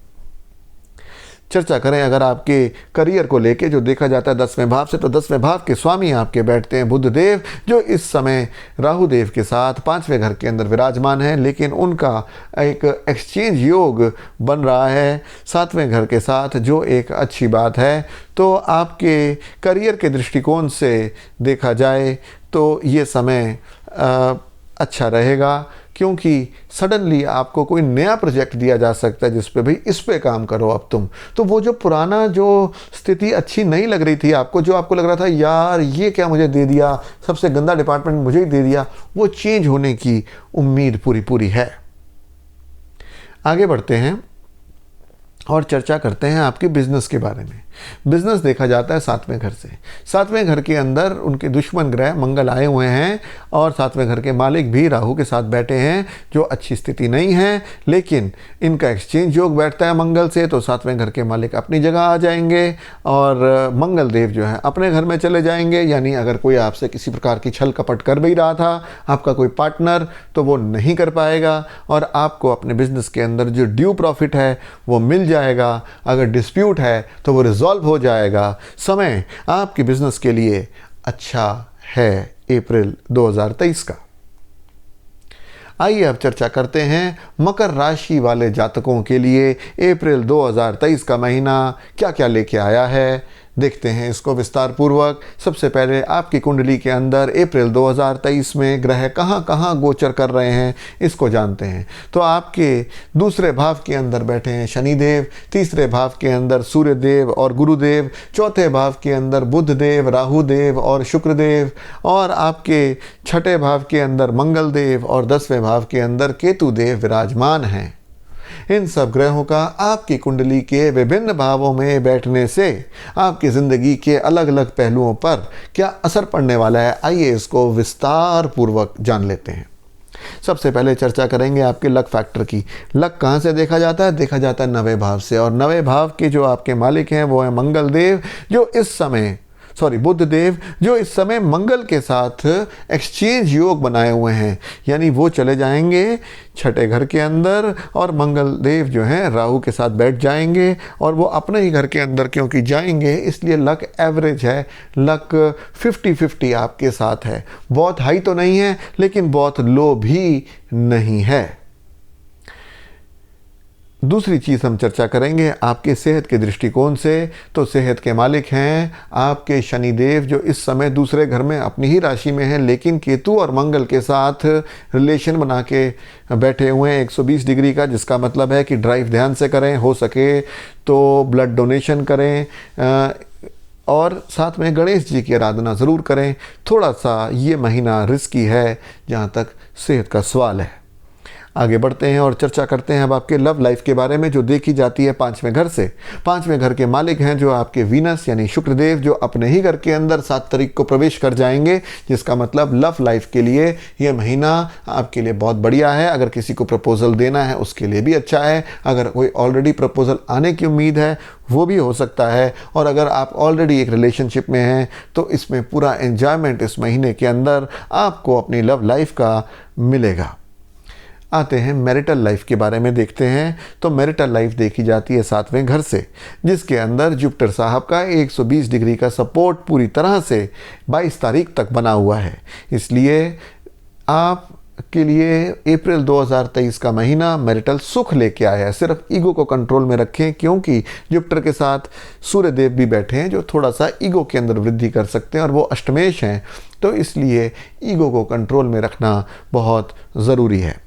चर्चा करें अगर आपके करियर को लेके, जो देखा जाता है 10वें भाव से, तो 10वें भाव के स्वामी आपके बैठते हैं बुध देव, जो इस समय राहु देव के साथ 5वें घर के अंदर विराजमान है, लेकिन उनका एक एक्सचेंज योग बन रहा है 7वें घर के साथ, जो एक अच्छी बात है। तो आपके करियर के दृष्टिकोण से देखा जाए तो ये समय अच्छा रहेगा, क्योंकि सडनली आपको कोई नया प्रोजेक्ट दिया जा सकता है जिस पे भाई इस पे काम करो अब तुम। तो वो जो पुराना जो स्थिति अच्छी नहीं लग रही थी आपको, जो आपको लग रहा था यार ये क्या मुझे दे दिया, सबसे गंदा डिपार्टमेंट मुझे ही दे दिया, वो चेंज होने की उम्मीद पूरी है। आगे बढ़ते हैं और चर्चा करते हैं आपके बिजनेस के बारे में। बिजनेस देखा जाता है 7वें घर से। 7वें घर के अंदर उनके दुश्मन ग्रह मंगल आए हुए हैं और 7वें घर के मालिक भी राहु के साथ बैठे हैं, जो अच्छी स्थिति नहीं है। लेकिन इनका एक्सचेंज योग बैठता है मंगल से, तो 7वें घर के मालिक अपनी जगह आ जाएंगे और मंगल देव जो है अपने घर में चले जाएंगे। यानी अगर कोई आपसे किसी प्रकार की छल कपट कर भी रहा था, आपका कोई पार्टनर, तो वो नहीं कर पाएगा और आपको अपने बिजनेस के अंदर जो ड्यू प्रॉफिट है वो मिल जाएगा। अगर डिस्प्यूट है तो वो रिजॉल्व हो जाएगा। समय आपके बिजनेस के लिए अच्छा है अप्रैल 2023 का। आइए अब चर्चा करते हैं मकर राशि वाले जातकों के लिए अप्रैल 2023 का महीना क्या क्या लेके आया है। देखते हैं इसको विस्तार पूर्वक। सबसे पहले आपकी कुंडली के अंदर अप्रैल 2023 में ग्रह कहाँ कहाँ गोचर कर रहे हैं, इसको जानते हैं। तो आपके दूसरे भाव के अंदर बैठे हैं शनिदेव, तीसरे भाव के अंदर सूर्यदेव और गुरुदेव, चौथे भाव के अंदर बुधदेव, राहुदेव और शुक्रदेव, और आपके छठे भाव के अंदर मंगलदेव और 10वें भाव के अंदर केतुदेव विराजमान हैं। इन सब ग्रहों का आपकी कुंडली के विभिन्न भावों में बैठने से आपकी ज़िंदगी के अलग अलग पहलुओं पर क्या असर पड़ने वाला है, आइए इसको विस्तार पूर्वक जान लेते हैं। सबसे पहले चर्चा करेंगे आपके लक फैक्टर की। लक कहाँ से देखा जाता है? देखा जाता है 9वें भाव से, और 9वें भाव के जो आपके मालिक हैं वो है मंगल देव, जो इस समय बुध देव, जो इस समय मंगल के साथ एक्सचेंज योग बनाए हुए हैं। यानी वो चले जाएंगे छठे घर के अंदर और मंगल देव जो हैं राहु के साथ बैठ जाएंगे, और वो अपने ही घर के अंदर क्योंकि जाएंगे इसलिए लक एवरेज है, लक 50-50 आपके साथ है। बहुत हाई तो नहीं है लेकिन बहुत लो भी नहीं है। दूसरी चीज़ हम चर्चा करेंगे आपके सेहत के दृष्टिकोण से। तो सेहत के मालिक हैं आपके शनिदेव, जो इस समय दूसरे घर में अपनी ही राशि में हैं, लेकिन केतु और मंगल के साथ रिलेशन बना के बैठे हुए हैं 120 डिग्री का, जिसका मतलब है कि ड्राइव ध्यान से करें, हो सके तो ब्लड डोनेशन करें और साथ में गणेश जी की आराधना ज़रूर करें। थोड़ा सा ये महीना रिस्की है जहाँ तक सेहत का सवाल है। आगे बढ़ते हैं और चर्चा करते हैं अब आपके लव लाइफ के बारे में, जो देखी जाती है 5वें घर से। 5वें घर के मालिक हैं जो आपके वीनस यानी शुक्रदेव, जो अपने ही घर के अंदर 7 तारीख को प्रवेश कर जाएंगे, जिसका मतलब लव लाइफ के लिए ये महीना आपके लिए बहुत बढ़िया है। अगर किसी को प्रपोजल देना है उसके लिए भी अच्छा है, अगर कोई ऑलरेडी प्रपोजल आने की उम्मीद है वो भी हो सकता है, और अगर आप ऑलरेडी एक रिलेशनशिप में हैं तो इसमें पूरा एन्जॉयमेंट इस महीने के अंदर आपको अपनी लव लाइफ का मिलेगा। आते हैं मैरिटल लाइफ के बारे में देखते हैं। तो मैरिटल लाइफ देखी जाती है 7वें घर से, जिसके अंदर जुपिटर साहब का 120 डिग्री का सपोर्ट पूरी तरह से 22 तारीख तक बना हुआ है। इसलिए आप के लिए अप्रैल 2023 का महीना मैरिटल सुख लेके आया है। सिर्फ ईगो को कंट्रोल में रखें, क्योंकि जुपिटर के साथ सूर्यदेव भी बैठे हैं जो थोड़ा सा ईगो के अंदर वृद्धि कर सकते हैं, और वो अष्टमेश हैं, तो इसलिए ईगो को कंट्रोल में रखना बहुत ज़रूरी है।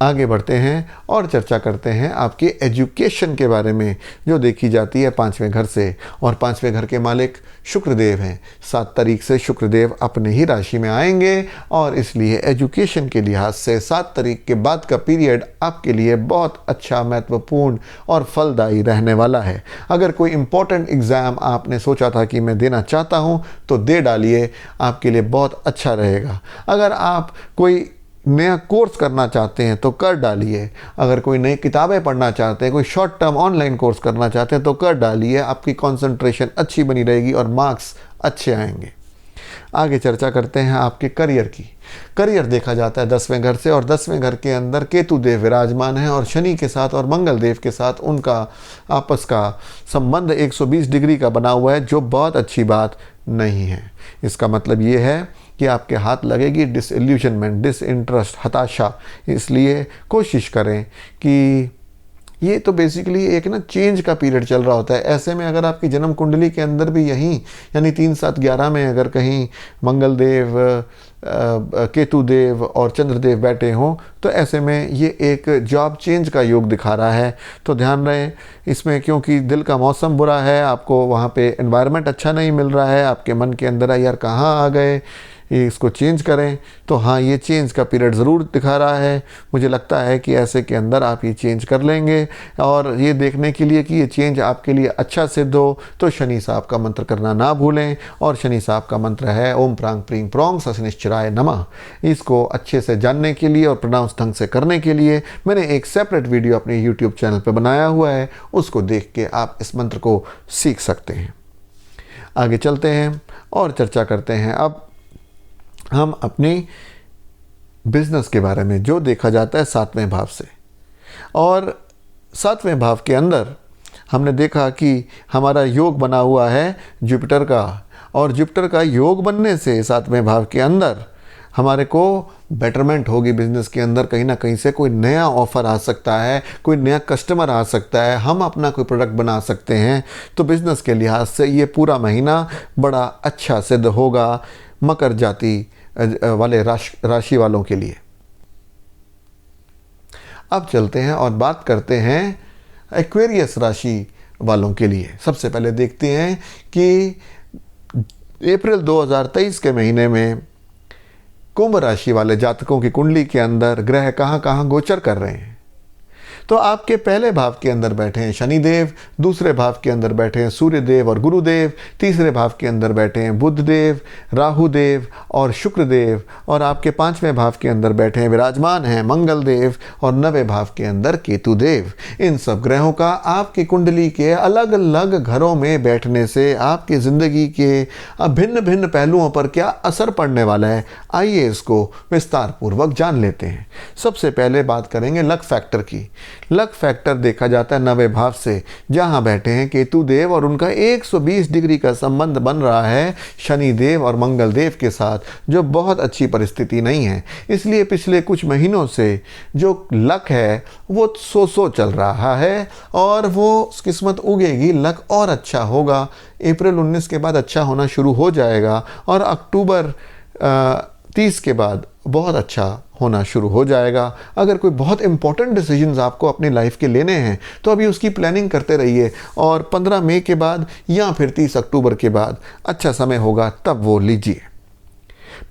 आगे बढ़ते हैं और चर्चा करते हैं आपके एजुकेशन के बारे में, जो देखी जाती है 5वें घर से, और 5वें घर के मालिक शुक्रदेव हैं। 7 तारीख से शुक्रदेव अपने ही राशि में आएंगे, और इसलिए एजुकेशन के लिहाज से 7 तारीख के बाद का पीरियड आपके लिए बहुत अच्छा, महत्वपूर्ण और फलदायी रहने वाला है। अगर कोई इम्पोर्टेंट एग्ज़ाम आपने सोचा था कि मैं देना चाहता हूँ तो दे डालिए, आपके लिए बहुत अच्छा रहेगा। अगर आप कोई नया कोर्स करना चाहते हैं तो कर डालिए, अगर कोई नई किताबें पढ़ना चाहते हैं, कोई शॉर्ट टर्म ऑनलाइन कोर्स करना चाहते हैं तो कर डालिए, आपकी कंसंट्रेशन अच्छी बनी रहेगी और मार्क्स अच्छे आएंगे। आगे चर्चा करते हैं आपके करियर की। करियर देखा जाता है 10वें घर से, और 10वें घर के अंदर केतु देव विराजमान है, और शनि के साथ और मंगल देव के साथ उनका आपस का संबंध 120 डिग्री का बना हुआ है, जो बहुत अच्छी बात नहीं है। इसका मतलब ये है कि आपके हाथ लगेगी डिसइल्यूशनमेंट, डिसइंटरेस्ट, हताशा। इसलिए कोशिश करें कि ये तो बेसिकली एक ना चेंज का पीरियड चल रहा होता है। ऐसे में अगर आपकी जन्म कुंडली के अंदर भी यहीं यानी 3, 7, 11 में अगर कहीं मंगल देव, केतु देव और चंद्रदेव बैठे हों, तो ऐसे में ये एक जॉब चेंज का योग दिखा रहा है। तो ध्यान रहे इसमें, क्योंकि दिल का मौसम बुरा है, आपको वहाँ पे एनवायरनमेंट अच्छा नहीं मिल रहा है, आपके मन के अंदर यार कहाँ आ गए, ये इसको चेंज करें, तो हाँ ये चेंज का पीरियड ज़रूर दिखा रहा है। मुझे लगता है कि ऐसे के अंदर आप ये चेंज कर लेंगे। और ये देखने के लिए कि ये चेंज आपके लिए अच्छा सिद्ध हो तो शनि साहब का मंत्र करना ना भूलें। और शनि साहब का मंत्र है ओम प्रांग प्रीं प्रोंग सशनिश्चराय नमः। इसको अच्छे से जानने के लिए और प्रोनाउंस ढंग से करने के लिए मैंने एक सेपरेट वीडियो अपने यूट्यूब चैनल पर बनाया हुआ है, उसको देख के आप इस मंत्र को सीख सकते हैं। आगे चलते हैं और चर्चा करते हैं अब हम अपनी बिजनेस के बारे में, जो देखा जाता है 7वें भाव से। और 7वें भाव के अंदर हमने देखा कि हमारा योग बना हुआ है जुपिटर का, और जुपिटर का योग बनने से 7वें भाव के अंदर हमारे को बेटरमेंट होगी बिजनेस के अंदर। कहीं ना कहीं से कोई नया ऑफ़र आ सकता है, कोई नया कस्टमर आ सकता है, हम अपना कोई प्रोडक्ट बना सकते हैं। तो बिज़नेस के लिहाज से ये पूरा महीना बड़ा अच्छा सिद्ध होगा मकर जाति वाले राशि वालों के लिए। अब चलते हैं और बात करते हैं एक्वेरियस राशि वालों के लिए। सबसे पहले देखते हैं कि अप्रैल 2023 के महीने में कुंभ राशि वाले जातकों की कुंडली के अंदर ग्रह कहाँ कहाँ गोचर कर रहे हैं। तो आपके पहले भाव के अंदर बैठे हैं शनिदेव, दूसरे भाव के अंदर बैठे हैं सूर्यदेव और गुरुदेव, तीसरे भाव के अंदर बैठे हैं बुधदेव, राहुदेव और शुक्रदेव, और आपके 5वें भाव के अंदर बैठे हैं विराजमान हैं मंगलदेव, और 9वें भाव के अंदर केतुदेव। इन सब ग्रहों का आपकी कुंडली के अलग अलग घरों में बैठने से आपकी ज़िंदगी के भिन्न भिन्न पहलुओं पर क्या असर पड़ने वाला है, आइए इसको विस्तार पूर्वक जान लेते हैं। सबसे पहले बात करेंगे लक फैक्टर की। लक फैक्टर देखा जाता है 9वें भाव से, जहां बैठे हैं केतु देव और उनका 120 डिग्री का संबंध बन रहा है शनि देव और मंगल देव के साथ, जो बहुत अच्छी परिस्थिति नहीं है। इसलिए पिछले कुछ महीनों से जो लक है वो सो चल रहा है और वो किस्मत उगेगी, लक और अच्छा होगा। अप्रैल 19 के बाद अच्छा होना शुरू हो जाएगा और अक्टूबर 30 के बाद बहुत अच्छा होना शुरू हो जाएगा। अगर कोई बहुत इंपॉर्टेंट डिसीजंस आपको अपनी लाइफ के लेने हैं तो अभी उसकी प्लानिंग करते रहिए, और 15 मई के बाद या फिर 30 अक्टूबर के बाद अच्छा समय होगा, तब वो लीजिए।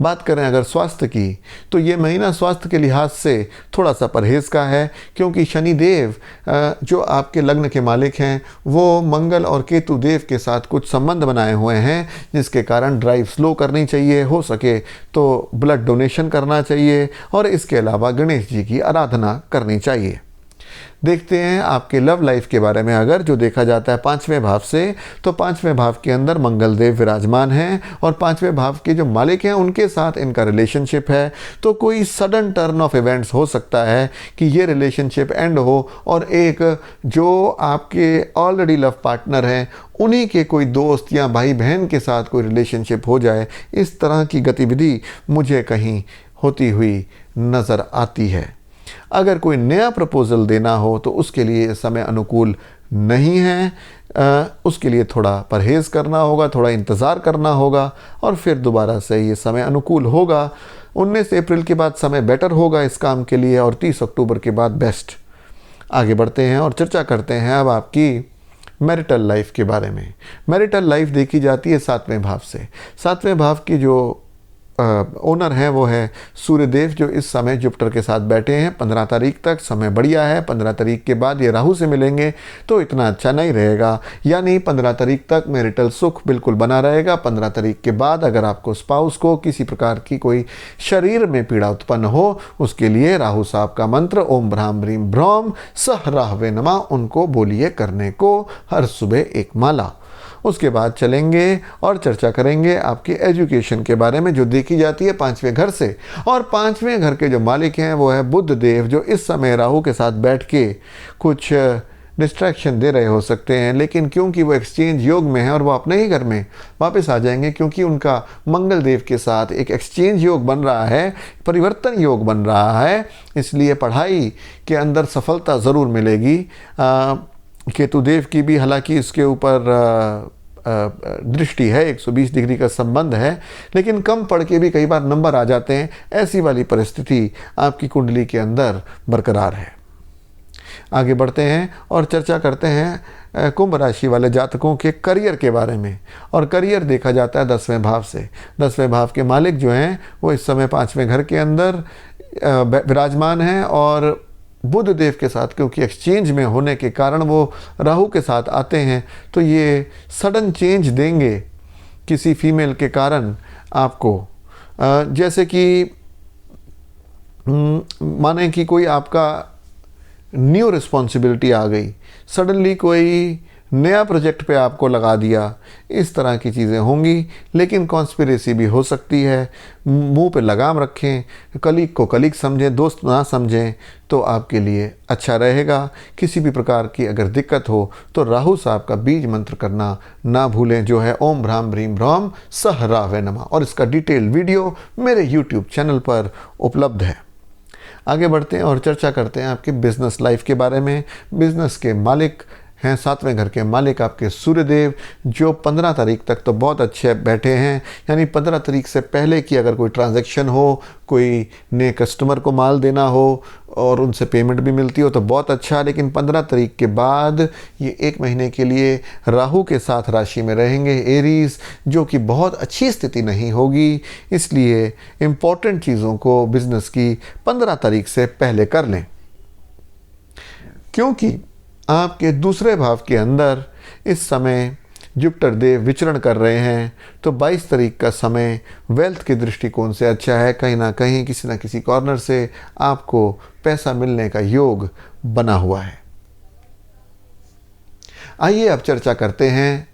बात करें अगर स्वास्थ्य की, तो ये महीना स्वास्थ्य के लिहाज से थोड़ा सा परहेज़ का है, क्योंकि शनि देव जो आपके लग्न के मालिक हैं वो मंगल और केतु देव के साथ कुछ संबंध बनाए हुए हैं, जिसके कारण ड्राइव स्लो करनी चाहिए, हो सके तो ब्लड डोनेशन करना चाहिए, और इसके अलावा गणेश जी की आराधना करनी चाहिए। देखते हैं आपके लव लाइफ के बारे में। अगर जो देखा जाता है 5वें भाव से, तो 5वें भाव के अंदर मंगल देव विराजमान हैं और 5वें भाव के जो मालिक हैं उनके साथ इनका रिलेशनशिप है। तो कोई सडन टर्न ऑफ इवेंट्स हो सकता है कि ये रिलेशनशिप एंड हो और एक जो आपके ऑलरेडी लव पार्टनर हैं उन्हीं के कोई दोस्त या भाई बहन के साथ कोई रिलेशनशिप हो जाए। इस तरह की गतिविधि मुझे कहीं होती हुई नज़र आती है। अगर कोई नया प्रपोज़ल देना हो तो उसके लिए समय अनुकूल नहीं है, उसके लिए थोड़ा परहेज़ करना होगा, थोड़ा इंतज़ार करना होगा, और फिर दोबारा से ये समय अनुकूल होगा। 19 अप्रैल के बाद समय बेटर होगा इस काम के लिए, और 30 अक्टूबर के बाद बेस्ट। आगे बढ़ते हैं और चर्चा करते हैं अब आपकी मैरिटल लाइफ के बारे में। मैरिटल लाइफ देखी जाती है 7वें भाव से। 7वें भाव की जो ओनर है वो है सूर्यदेव, जो इस समय जुपिटर के साथ बैठे हैं 15 तारीख तक। समय बढ़िया है, 15 तारीख के बाद ये राहु से मिलेंगे तो इतना अच्छा नहीं रहेगा, यानी 15 तारीख तक मैरिटल सुख बिल्कुल बना रहेगा। 15 तारीख के बाद अगर आपको स्पाउस को किसी प्रकार की कोई शरीर में पीड़ा उत्पन्न हो, उसके लिए राहु साहब का मंत्र ओम भ्राम ब्रीम भ्रौम सह राहवे नमः उनको बोलिए करने को हर सुबह एक माला। उसके बाद चलेंगे और चर्चा करेंगे आपके एजुकेशन के बारे में, जो देखी जाती है 5वें घर से। और 5वें घर के जो मालिक हैं वो है बुध देव, जो इस समय राहु के साथ बैठ के कुछ डिस्ट्रैक्शन दे रहे हो सकते हैं, लेकिन क्योंकि वो एक्सचेंज योग में है और वो अपने ही घर में वापस आ जाएंगे, क्योंकि उनका मंगल देव के साथ एक एक्सचेंज योग बन रहा है, परिवर्तन योग बन रहा है, इसलिए पढ़ाई के अंदर सफलता ज़रूर मिलेगी। केतुदेव की भी हालांकि इसके ऊपर दृष्टि है, 120 डिग्री का संबंध है, लेकिन कम पढ़ के भी कई बार नंबर आ जाते हैं। ऐसी वाली परिस्थिति आपकी कुंडली के अंदर बरकरार है। आगे बढ़ते हैं और चर्चा करते हैं कुंभ राशि वाले जातकों के करियर के बारे में। और करियर देखा जाता है 10वें भाव से। 10वें भाव के मालिक जो हैं वो इस समय 5वें घर के अंदर विराजमान हैं और बुध देव के साथ, क्योंकि एक्सचेंज में होने के कारण वो राहु के साथ आते हैं, तो ये सडन चेंज देंगे किसी फीमेल के कारण आपको। जैसे कि माने कि कोई आपका न्यू रिस्पॉन्सिबिलिटी आ गई, सडनली कोई नया प्रोजेक्ट पे आपको लगा दिया, इस तरह की चीज़ें होंगी। लेकिन कॉन्स्पिरेसी भी हो सकती है। मुंह पे लगाम रखें, कलीग को कलीग समझें, दोस्त ना समझें, तो आपके लिए अच्छा रहेगा। किसी भी प्रकार की अगर दिक्कत हो तो राहु साहब का बीज मंत्र करना ना भूलें, जो है ओम भ्राम भ्रीम भ्रौम सह रावे नमः। और इसका डिटेल वीडियो मेरे यूट्यूब चैनल पर उपलब्ध है। आगे बढ़ते हैं और चर्चा करते हैं आपके बिजनेस लाइफ के बारे में। बिजनेस के मालिक हैं 7वें घर के मालिक आपके सूर्यदेव, जो 15 तारीख तक तो बहुत अच्छे बैठे हैं। यानी 15 तारीख से पहले की अगर कोई ट्रांजैक्शन हो, कोई नए कस्टमर को माल देना हो और उनसे पेमेंट भी मिलती हो तो बहुत अच्छा। लेकिन 15 तारीख के बाद ये 1 महीने के लिए राहु के साथ राशि में रहेंगे एरीज, जो कि बहुत अच्छी स्थिति नहीं होगी। इसलिए इम्पॉर्टेंट चीज़ों को बिजनेस की 15 तारीख से पहले कर लें, क्योंकि आपके दूसरे भाव के अंदर इस समय जुपिटर देव विचरण कर रहे हैं। तो 22 तारीख का समय वेल्थ के दृष्टिकोण से अच्छा है। कहीं ना कहीं किसी न किसी कॉर्नर से आपको पैसा मिलने का योग बना हुआ है। आइए अब चर्चा करते हैं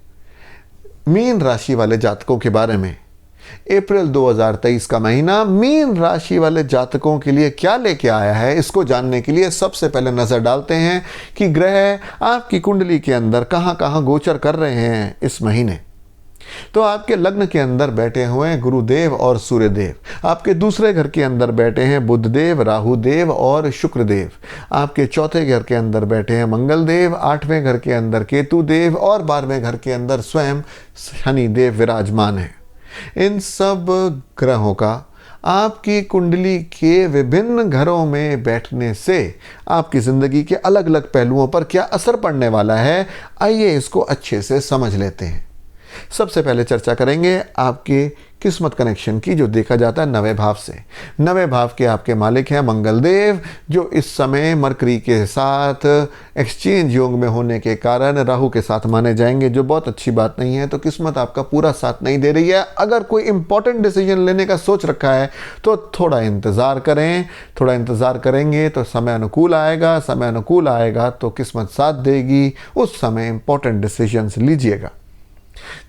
मीन राशि वाले जातकों के बारे में। अप्रैल 2023 का महीना मीन राशि वाले जातकों के लिए क्या लेके आया है, इसको जानने के लिए सबसे पहले नजर डालते हैं कि ग्रह आपकी कुंडली के अंदर कहां कहां गोचर कर रहे हैं इस महीने। तो आपके लग्न के अंदर बैठे हुए हैं गुरुदेव और सूर्यदेव। आपके दूसरे घर के अंदर बैठे हैं बुधदेव, राहुदेव और शुक्रदेव। आपके चौथे घर के अंदर बैठे हैं मंगलदेव, 8वें घर के अंदर केतुदेव और 12वें घर के अंदर स्वयं शनिदेव विराजमान है। इन सब ग्रहों का आपकी कुंडली के विभिन्न घरों में बैठने से आपकी ज़िंदगी के अलग अलग पहलुओं पर क्या असर पड़ने वाला है, आइए इसको अच्छे से समझ लेते हैं। सबसे पहले चर्चा करेंगे आपके किस्मत कनेक्शन की, जो देखा जाता है 9वें भाव से। 9वें भाव के आपके मालिक हैं मंगलदेव, जो इस समय मरकरी के साथ एक्सचेंज योग में होने के कारण राहु के साथ माने जाएंगे, जो बहुत अच्छी बात नहीं है। तो किस्मत आपका पूरा साथ नहीं दे रही है। अगर कोई इंपॉर्टेंट डिसीजन लेने का सोच रखा है तो थोड़ा इंतज़ार करें। थोड़ा इंतज़ार करेंगे तो समय अनुकूल आएगा। समय अनुकूल आएगा तो किस्मत साथ देगी, उस समय इंपॉर्टेंट डिसीजंस लीजिएगा।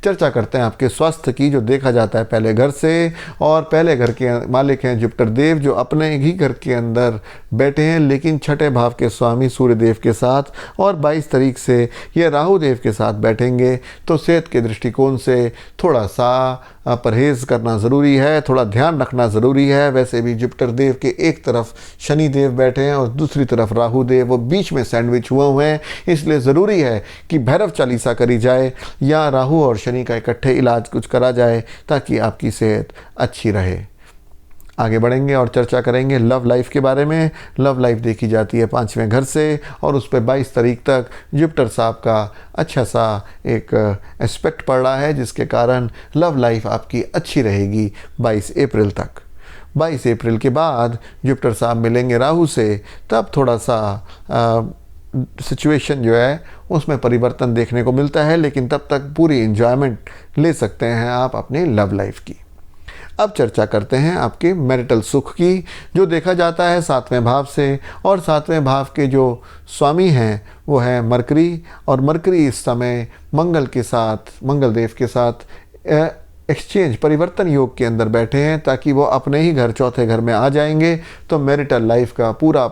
चर्चा करते हैं आपके स्वास्थ्य की, जो देखा जाता है पहले घर से। और पहले घर के मालिक हैं जुपिटर देव, जो अपने ही घर के अंदर बैठे हैं, लेकिन छठे भाव के स्वामी सूर्यदेव के साथ। और 22 तारीख से ये राहु देव के साथ बैठेंगे। तो सेहत के दृष्टिकोण से थोड़ा सा परहेज़ करना ज़रूरी है, थोड़ा ध्यान रखना ज़रूरी है। वैसे भी जुपिटर देव के एक तरफ शनि देव बैठे हैं और दूसरी तरफ राहु देव, वो बीच में सैंडविच हुए हैं। इसलिए ज़रूरी है कि भैरव चालीसा करी जाए या राहु और शनि का इकट्ठे इलाज कुछ करा जाए, ताकि आपकी सेहत अच्छी रहे। आगे बढ़ेंगे और चर्चा करेंगे लव लाइफ के बारे में। लव लाइफ देखी जाती है 5वें घर से, और उस पर 22 तारीख तक जुपिटर साहब का अच्छा सा एक एस्पेक्ट पड़ रहा है, जिसके कारण लव लाइफ आपकी अच्छी रहेगी 22 अप्रैल तक। 22 अप्रैल के बाद जुपिटर साहब मिलेंगे राहु से, तब थोड़ा सा सिचुएशन जो है उसमें परिवर्तन देखने को मिलता है, लेकिन तब तक पूरी एंजॉयमेंट ले सकते हैं आप अपने लव लाइफ की। अब चर्चा करते हैं आपके मैरिटल सुख की, जो देखा जाता है 7वें भाव से। और 7वें भाव के जो स्वामी हैं वो हैं मरकरी, और मरकरी इस समय मंगल के साथ, मंगलदेव के साथ एक्सचेंज परिवर्तन योग के अंदर बैठे हैं, ताकि वो अपने ही घर चौथे घर में आ जाएंगे। तो मैरिटल लाइफ का पूरा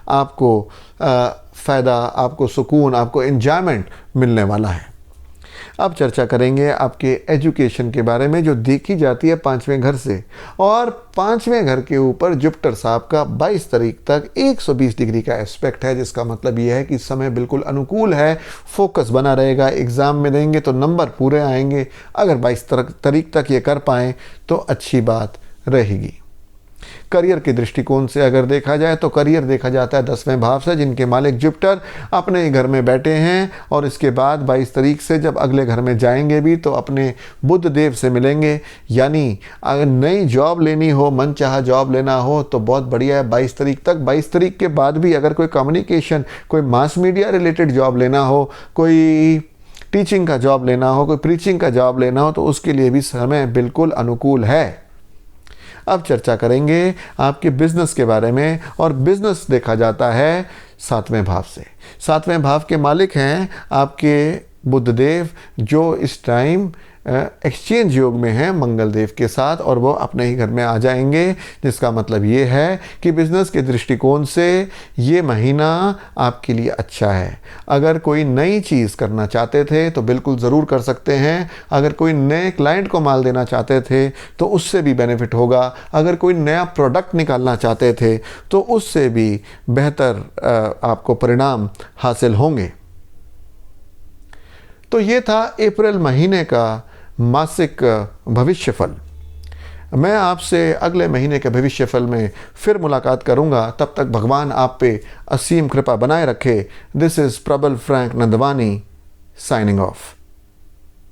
आपको फ़ायदा, आपको सुकून, आपको एंजॉयमेंट मिलने वाला है। अब चर्चा करेंगे आपके एजुकेशन के बारे में, जो देखी जाती है 5वें घर से। और 5वें घर के ऊपर जुपिटर साहब का 22 तारीख तक 120 डिग्री का एस्पेक्ट है, जिसका मतलब ये है कि समय बिल्कुल अनुकूल है, फोकस बना रहेगा। एग्ज़ाम में देंगे तो नंबर पूरे आएंगे। अगर 22 तारीख तक ये कर पाएँ तो अच्छी बात रहेगी। करियर के दृष्टिकोण से अगर देखा जाए तो करियर देखा जाता है 10वें भाव से, जिनके मालिक जुपिटर अपने ही घर में बैठे हैं। और इसके बाद 22 तारीख से जब अगले घर में जाएंगे भी तो अपने बुध देव से मिलेंगे। यानी अगर नई जॉब लेनी हो, मनचाहा जॉब लेना हो तो बहुत बढ़िया है 22 तारीख तक। 22 तारीख के बाद भी अगर कोई कम्युनिकेशन, कोई मास मीडिया रिलेटेड जॉब लेना हो, कोई टीचिंग का जॉब लेना हो, कोई प्रीचिंग का जॉब लेना हो तो उसके लिए भी समय बिल्कुल अनुकूल है। अब चर्चा करेंगे आपके बिजनेस के बारे में, और बिजनेस देखा जाता है 7वें भाव से। 7वें भाव के मालिक हैं आपके बुधदेव, जो इस टाइम एक्सचेंज योग में है मंगल देव के साथ, और वो अपने ही घर में आ जाएंगे। जिसका मतलब ये है कि बिजनेस के दृष्टिकोण से ये महीना आपके लिए अच्छा है। अगर कोई नई चीज़ करना चाहते थे तो बिल्कुल ज़रूर कर सकते हैं। अगर कोई नए क्लाइंट को माल देना चाहते थे तो उससे भी बेनिफिट होगा। अगर कोई नया प्रोडक्ट निकालना चाहते थे तो उससे भी बेहतर आपको परिणाम हासिल होंगे। तो ये था अप्रैल महीने का मासिक भविष्यफल। मैं आपसे अगले महीने के भविष्यफल में फिर मुलाकात करूंगा। तब तक भगवान आप पे असीम कृपा बनाए रखे। दिस इज़ प्रबल फ्रैंक नंदवानी साइनिंग ऑफ।